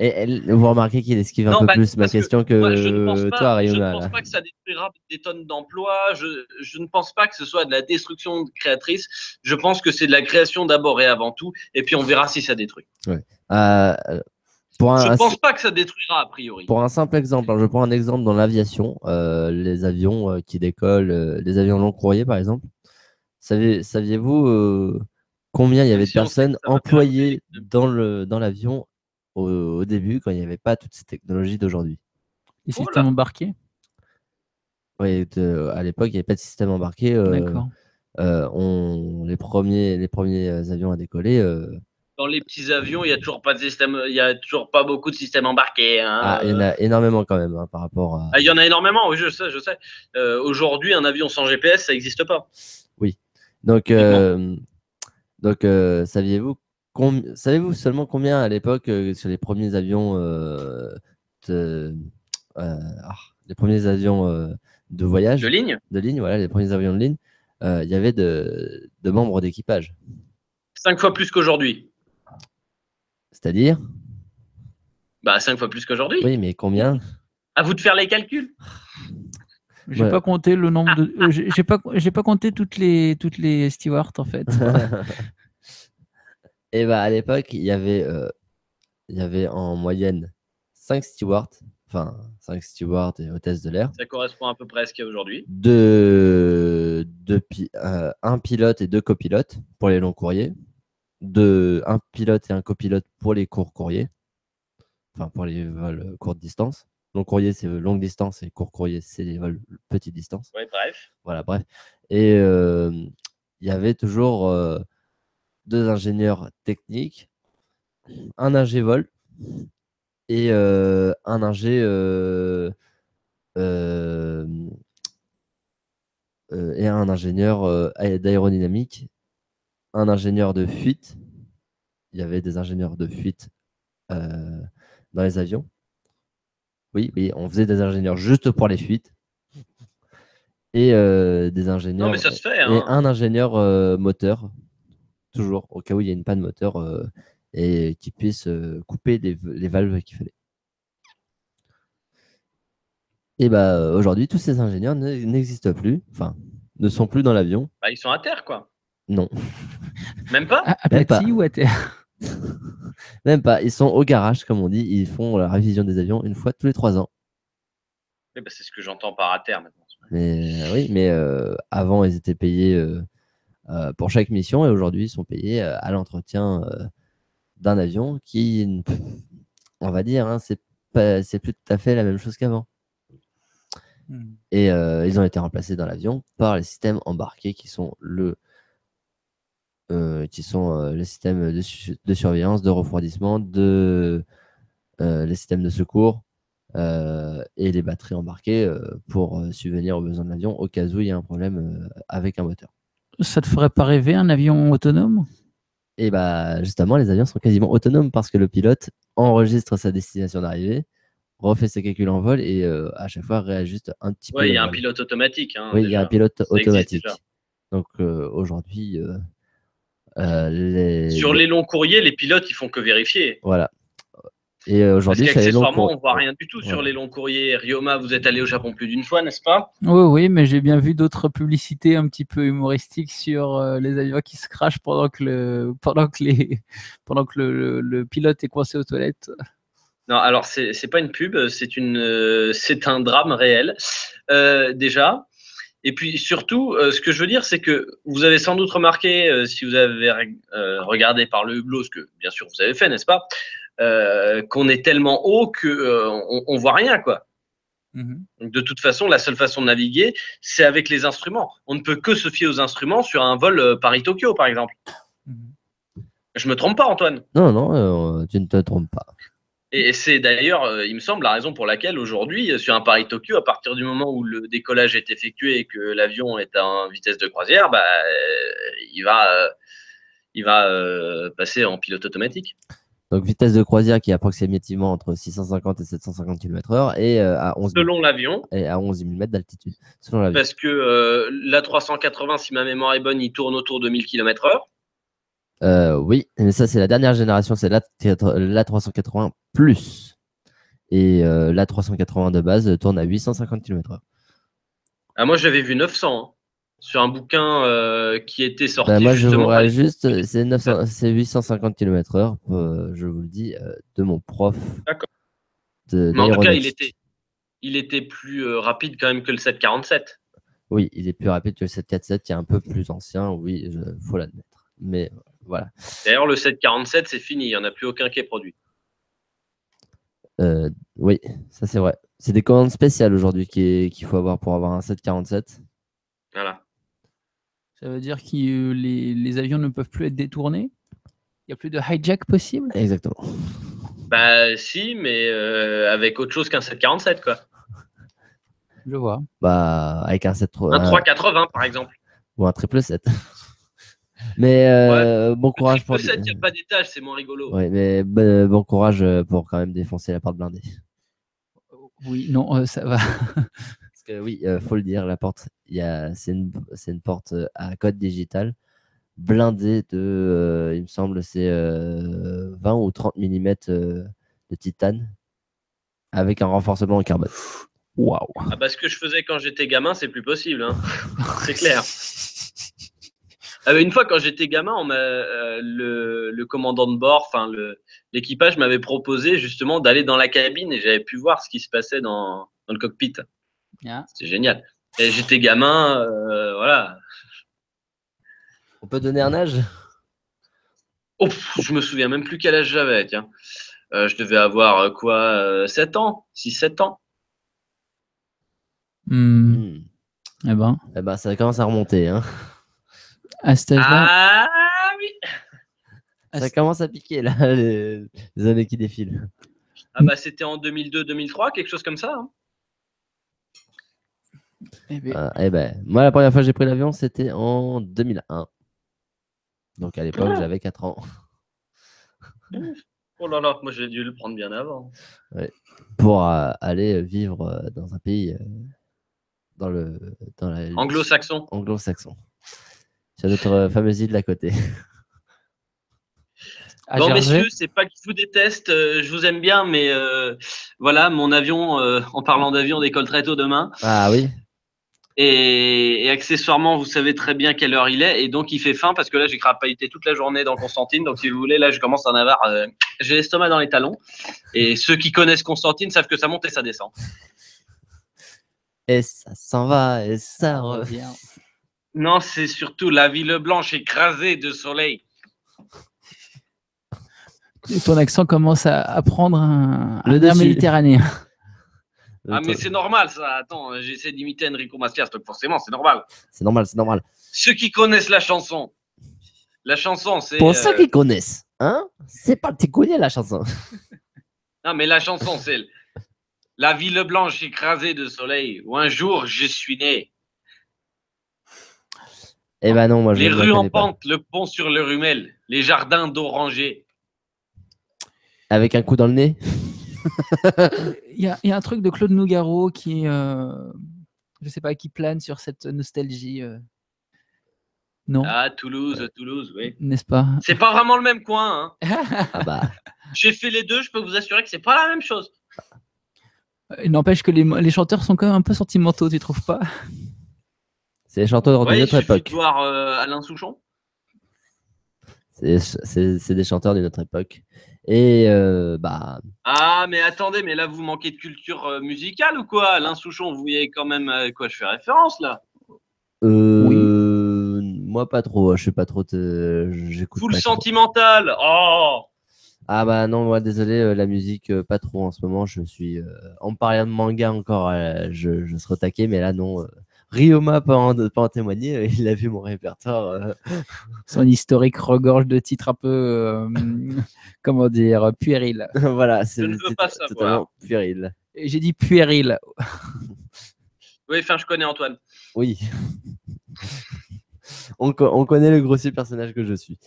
Et vous remarquez qu'il esquive un non, peu bah, plus ma parce que question moi, je ne pense que toi, pas, je ne Rayona, pense là. pas que ça détruira des tonnes d'emplois. Je ne pense pas que ce soit de la destruction créatrice. Je pense que c'est de la création d'abord et avant tout. Et puis on verra si ça détruit. Ouais. Je pense pas que ça détruira a priori. Pour un simple exemple, je prends un exemple dans l'aviation, les avions qui décollent, les avions long courrier par exemple. Saviez-vous combien il y Même avait de si on sait que personnes ça va faire employées dans l'avion au début quand il n'y avait pas toutes ces technologies d'aujourd'hui? Les Oh systèmes là. embarqués. Oui, à l'époque, il n'y avait pas de système embarqué. D'accord. Les premiers avions à décoller. Dans les petits avions, il y a toujours pas de système, il y a toujours pas beaucoup de systèmes embarqués, hein. Il y en a énormément quand même, hein, par rapport à. Il y en a énormément, oui, je sais. Aujourd'hui, un avion sans GPS, ça n'existe pas. Oui. Donc, Typiquement. savez-vous seulement combien à l'époque sur les premiers avions de, les premiers avions de voyage, De ligne, voilà, les premiers avions de ligne, il y avait de membres d'équipage. 5 fois plus qu'aujourd'hui. C'est-à-dire? Bah, 5 fois plus qu'aujourd'hui. Oui, mais combien? À vous de faire les calculs. J'ai Ouais. pas compté le nombre de. J'ai pas compté toutes les stewards en fait. Et bah à l'époque, il y avait en moyenne 5 stewards, enfin 5 stewards et hôtesses de l'air, Ça correspond à peu près à ce qu'il y a aujourd'hui. un pilote et 2 copilotes pour les longs courriers, un pilote et un copilote pour les courts courriers, enfin pour les vols courte distance. Long courrier, c'est longue distance et court courrier, c'est les vols petite distance. Ouais, bref. Voilà, bref. Et il y avait toujours 2 ingénieurs techniques, un ingé vol et un ingé et un ingénieur d'aérodynamique, un ingénieur de fuite. Il y avait des ingénieurs de fuite dans les avions. Oui, on faisait des ingénieurs juste pour les fuites. Et des ingénieurs. Non, mais ça se fait, Et hein. un ingénieur moteur, toujours, au cas où il y a une panne moteur et qui puisse couper les valves qu'il fallait. Et bah aujourd'hui, tous ces ingénieurs n'existent plus, enfin, ne sont plus dans l'avion. Bah, ils sont à terre, quoi. Non, Même pas. Aplati ou à terre? même pas. Ils sont au garage, comme on dit. Ils font la révision des avions une fois tous les 3 ans. Oui, bah, c'est ce que j'entends par à terre maintenant. Mais oui, mais avant, ils étaient payés pour chaque mission et aujourd'hui, ils sont payés à l'entretien d'un avion qui, on va dire, hein, c'est plus tout à fait la même chose qu'avant. Et ils ont été remplacés dans l'avion par les systèmes embarqués qui sont les systèmes de surveillance, de refroidissement, les systèmes de secours et les batteries embarquées pour subvenir aux besoins de l'avion au cas où il y a un problème avec un moteur. Ça te ferait pas rêver un avion autonome? Et bah justement, les avions sont quasiment autonomes parce que le pilote enregistre sa destination d'arrivée, refait ses calculs en vol et à chaque fois réajuste un petit peu. Ouais, il y a un pilote automatique. Hein, oui, il y a un pilote ça existe automatique. déjà. Donc aujourd'hui, Sur les longs courriers, les pilotes, ils font que vérifier. voilà. Et Parce aujourd'hui, c'est les longs qu'accessoirement, courriers. on voit rien du tout sur les longs courriers. Ryoma, vous êtes allé au Japon plus d'une fois, n'est-ce pas? Oui, oui, mais j'ai bien vu d'autres publicités un petit peu humoristiques sur les avions qui se crashent pendant que le pilote est coincé aux toilettes. Non, alors c'est pas une pub, c'est un drame réel déjà. Et puis surtout, ce que je veux dire, c'est que vous avez sans doute remarqué, si vous avez regardé par le hublot, ce que bien sûr vous avez fait, n'est-ce pas, qu'on est tellement haut que on voit rien, quoi. Mhm. Donc, de toute façon, la seule façon de naviguer, c'est avec les instruments. On ne peut que se fier aux instruments sur un vol Paris-Tokyo, par exemple. Mhm. Je me trompe pas, Antoine? Non, non, tu ne te trompes pas. Et c'est d'ailleurs, il me semble, la raison pour laquelle aujourd'hui, sur un Paris-Tokyo, à partir du moment où le décollage est effectué et que l'avion est à vitesse de croisière, bah, il va passer en pilote automatique. Donc vitesse de croisière qui est approximativement entre 650 et 750 km/h et à 11 000, Selon l'avion, et à 11 000 mètres d'altitude. Selon l'avion. parce que l'A380, si ma mémoire est bonne, il tourne autour de 1000 km/h. Oui, mais ça c'est la dernière génération, c'est l'A380 plus. Et l'A380 de base tourne à 850 km/h. Ah, moi, j'avais vu 900 hein, sur un bouquin qui était sorti Moi je vous justement. rajoute, c'est 850 km/h, je vous le dis, de mon prof. D'accord. Mais en tout cas, il était plus rapide quand même que le 747. Oui, il est plus rapide que le 747, qui est un peu plus ancien, oui, il faut l'admettre. Mais voilà. D'ailleurs, le 747, c'est fini, il n'y en a plus aucun qui est produit. Oui, ça c'est vrai. C'est des commandes spéciales aujourd'hui qu'il faut avoir pour avoir un 747. Voilà. Ça veut dire que les avions ne peuvent plus être détournés? Il n'y a plus de hijack possible? Exactement. Bah si, mais avec autre chose qu'un 747, quoi. Je vois. Bah, avec un 7 Un 380, par exemple. ou un 777. Mais bon courage pour. Le 7, il n'y a pas d'étage, c'est moins rigolo. Oui, mais bon courage pour quand même défoncer la porte blindée. Oui, non, ça va. Parce que oui, faut le dire, la porte, c'est une porte à code digital, blindée de, il me semble, c'est 20 ou 30 mm de titane, avec un renforcement en carbone. Waouh. Ah bah, ce que je faisais quand j'étais gamin, c'est plus possible, hein. C'est clair. Ah bah, une fois, quand j'étais gamin, le commandant de bord, enfin l'équipage m'avait proposé justement d'aller dans la cabine et j'avais pu voir ce qui se passait dans le cockpit. Yeah. C'était génial. Et j'étais gamin, voilà. On peut donner un âge? Oh, je me souviens même plus quel âge j'avais, tiens. Je devais avoir quoi, 7 ans, 6-7 ans. Eh ben, Eh ben, ça commence à remonter, hein. à cet âge-là, Ah oui. Ça commence à piquer, là, les années qui défilent. Ah bah c'était en 2002-2003, quelque chose comme ça, hein. eh ben, moi, la première fois que j'ai pris l'avion, c'était en 2001. Donc, à l'époque, j'avais 4 ans. Oh là là, moi j'ai dû le prendre bien avant. Ouais. Pour aller vivre dans un pays dans la Anglo-saxon. anglo-saxon. Sur notre fameuse île d'à côté. Bon, messieurs, c'est pas que je vous déteste, je vous aime bien, mais voilà, mon avion, en parlant d'avion, décolle très tôt demain. Ah oui. Et accessoirement, vous savez très bien quelle heure il est, et donc il fait faim parce que là, j'ai crapahuté toute la journée dans Constantine. Donc, si vous voulez, là, je commence à en avoir. J'ai l'estomac dans les talons. Et ceux qui connaissent Constantine savent que ça monte et ça descend. Et ça s'en va, et ça revient. Non, c'est surtout la ville blanche écrasée de soleil. Et ton accent commence à prendre un air méditerranéen. Ah, mais c'est normal, ça. Attends, j'essaie d'imiter Enrico Macias, donc forcément, c'est normal. C'est normal, c'est normal. Ceux qui connaissent la chanson, c'est. Pour ceux qui connaissent, hein, c'est pas que tu connais la chanson. Non, mais la chanson, c'est la ville blanche écrasée de soleil, où un jour je suis né. Eh ben non, moi je les ne rues en pas. pente, le pont sur le Rumel, les jardins d'orangers. Avec un coup dans le nez. Il y a un truc de Claude Nougaro qui, je sais pas, qui plane sur cette nostalgie. Non, Ah, Toulouse, oui. n'est-ce pas? C'est pas vraiment le même coin. Hein. Ah bah, J'ai fait les deux, je peux vous assurer que c'est pas la même chose. Il n'empêche que les chanteurs sont quand même un peu sentimentaux, tu trouves pas? c'est les chanteurs Ouais, d'une il autre suffit de époque. voir Alain Souchon. C'est des chanteurs d'une autre époque. Et bah, Ah, mais attendez, mais là, vous manquez de culture musicale ou quoi? Alain Souchon, vous voyez quand même à quoi je fais référence, là. moi pas trop. Je suis pas trop. J'écoute Full pas trop. sentimental. Oh! Ah bah non, moi désolé, la musique pas trop en ce moment. Je suis en parlant de manga encore, je serais au taquet, mais là non. Ryoma peut en témoigner. Il a vu mon répertoire. Son historique regorge de titres un peu, comment dire, puéril. Voilà, Je ne veux pas savoir. totalement puéril. Et j'ai dit puéril. Oui, enfin, je connais Antoine. Oui. On connaît le grossier personnage que je suis.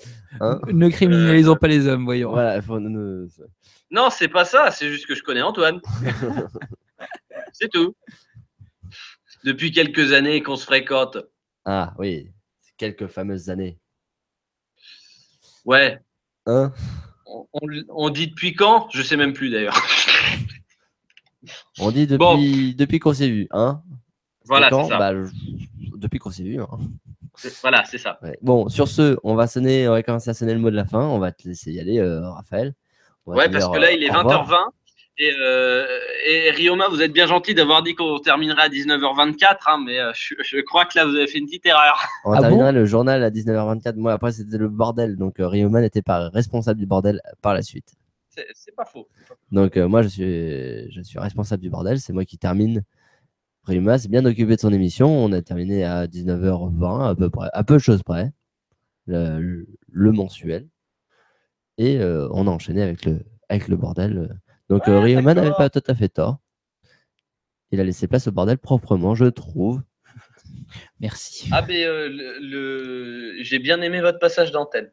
Hein. Ne criminalisons pas les hommes, voyons. Voilà, Non, c'est pas ça, c'est juste que je connais Antoine. C'est tout. Depuis quelques années qu'on se fréquente. Ah oui, quelques fameuses années. Ouais. Hein. On dit depuis quand? Je sais même plus d'ailleurs. On dit Bon. depuis qu'on s'est vu. Hein. Voilà, quand c'est ça. Bah, depuis qu'on s'est vu. Hein. Voilà, c'est ça. Ouais. Bon, sur ce, on va commencer à sonner le mot de la fin. On va te laisser y aller, Raphaël. Ouais, parce que là, il est 20h20. Et Ryoma, vous êtes bien gentil d'avoir dit qu'on terminerait à 19h24, hein, mais je crois que là, vous avez fait une petite erreur. On terminerait le journal à 19h24. Moi, après, c'était le bordel. Donc, Ryoma n'était pas responsable du bordel par la suite. C'est pas faux. Donc, moi, je suis responsable du bordel. C'est moi qui termine. Ryoma s'est bien occupé de son émission. On a terminé à 19h20, à peu près, à peu de choses près. Le mensuel. Et on a enchaîné avec le bordel. Donc, Ouais, Ryoma n'avait d'accord. pas tout à fait tort. Il a laissé place au bordel proprement, je trouve. Merci. Ah, mais j'ai bien aimé votre passage d'antenne.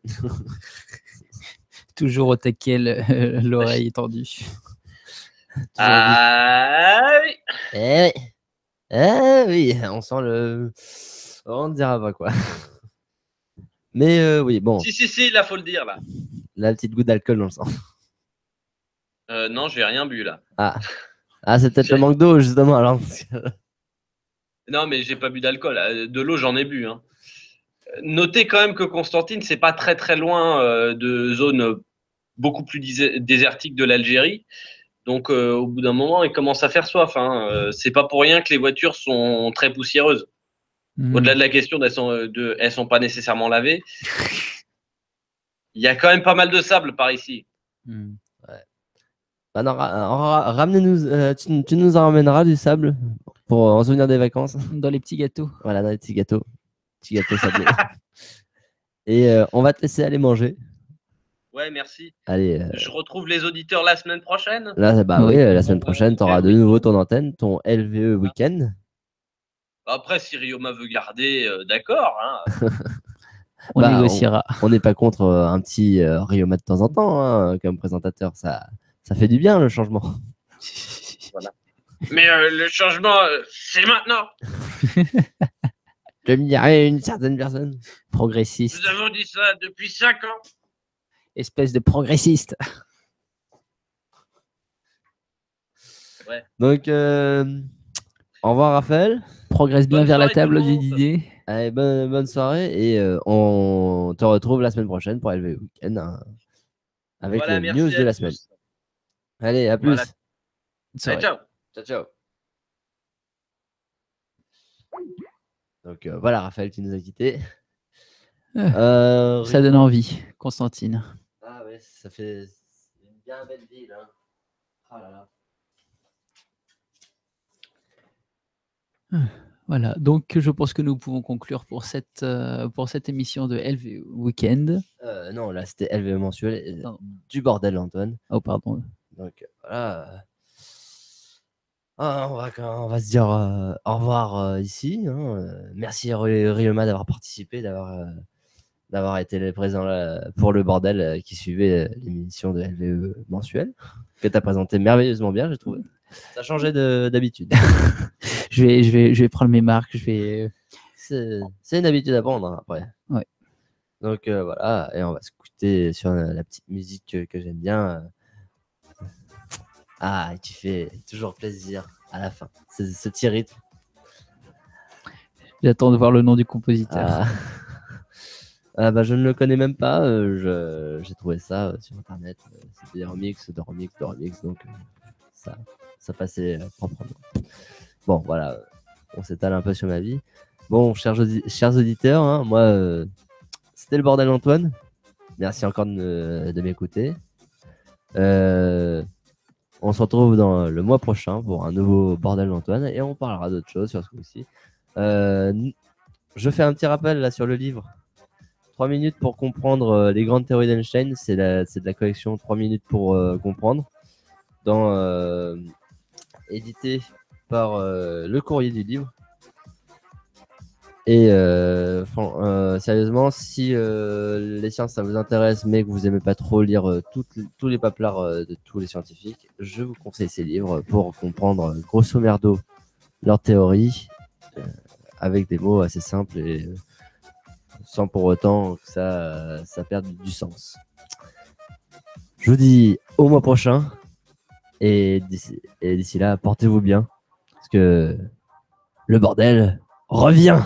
Toujours au taquet, l'oreille étendue. Ah oui. Eh oui. Eh oui, on sent le. On ne dira pas quoi. Mais oui, bon. Si, là, faut le dire, là. La petite goutte d'alcool dans le sang. Non, j'ai rien bu, là. Ah, c'est peut-être le manque d'eau, justement. Alors. Non, mais j'ai pas bu d'alcool. De l'eau, j'en ai bu. Hein. Notez quand même que Constantine, c'est pas très très loin de zones beaucoup plus désertiques de l'Algérie. Donc, au bout d'un moment, il commence à faire soif. Hein. C'est pas pour rien que les voitures sont très poussiéreuses. Au-delà de la question elles sont pas nécessairement lavées. Il y a quand même pas mal de sable par ici. Ouais. Bah non, ramenez-nous, tu nous en ramèneras du sable pour en souvenir des vacances. Dans les petits gâteaux. Voilà, dans les petits gâteaux. Petits gâteaux sablés. Et on va te laisser aller manger. Ouais, merci. Allez. Je retrouve les auditeurs la semaine prochaine. Là, bah oui, la semaine prochaine, tu auras de oui. nouveau ton antenne, ton LVE week-end. Après, si Ryoma veut garder, d'accord. Hein. On négociera. On n'est pas contre un petit Ryoma de temps en temps, hein, comme présentateur. Ça fait du bien, le changement. Voilà. Mais le changement, c'est maintenant. Comme dirait une certaine personne. Progressiste. Nous avons dit ça depuis 5 ans. Espèce de progressiste. Ouais. Donc, au revoir, Raphaël. Progresse bien Bonne vers la soirée, tout table le du monde. Didier. Allez, bonne soirée et on te retrouve la semaine prochaine pour LV Weekend hein, avec Voilà, les merci news de à la tous. semaine. Allez, à plus. Voilà. Soirée. Allez, ciao. Ciao, ciao. Donc voilà, Raphaël qui nous a quittés. Ça donne envie, Constantine. Ah ouais, ça fait une bien belle ville. Hein. Oh là là. Voilà, donc je pense que nous pouvons conclure pour cette émission de LV Weekend. Non, là c'était LV mensuel. Non. Du bordel, Antoine. Oh, pardon. Donc voilà. On va se dire au revoir ici. Hein. Merci Ryoma d'avoir participé, d'avoir été présent là pour le bordel qui suivait l'émission de LVE mensuel, que tu as présenté merveilleusement bien, j'ai trouvé. Ça changeait d'habitude. Je vais prendre mes marques, je vais c'est une habitude à prendre, hein, après. Ouais. Donc voilà, et on va s'écouter sur la petite musique que j'aime bien. Qui fait toujours plaisir à la fin. Ce petit rythme. J'attends de voir le nom du compositeur. Bah, je ne le connais même pas. J'ai trouvé ça sur internet. C'était des remixes de remix. Donc ça passait proprement. Bon, voilà. On s'étale un peu sur ma vie. Bon, chers auditeurs, hein, moi, c'était le bordel Antoine. Merci encore de m'écouter. On se retrouve dans le mois prochain pour un nouveau bordel Antoine et on parlera d'autres choses sur ce coup-ci. Je fais un petit rappel là sur le livre. 3 minutes pour comprendre les grandes théories d'Einstein. C'est de la collection 3 minutes pour comprendre. Édité par le courrier du livre. Et sérieusement, si les sciences ça vous intéresse, mais que vous aimez pas trop lire tous les paplards de tous les scientifiques, je vous conseille ces livres pour comprendre grosso merdo leurs théories avec des mots assez simples et sans pour autant que ça perde du sens. Je vous dis au mois prochain et d'ici là, portez-vous bien parce que le bordel revient.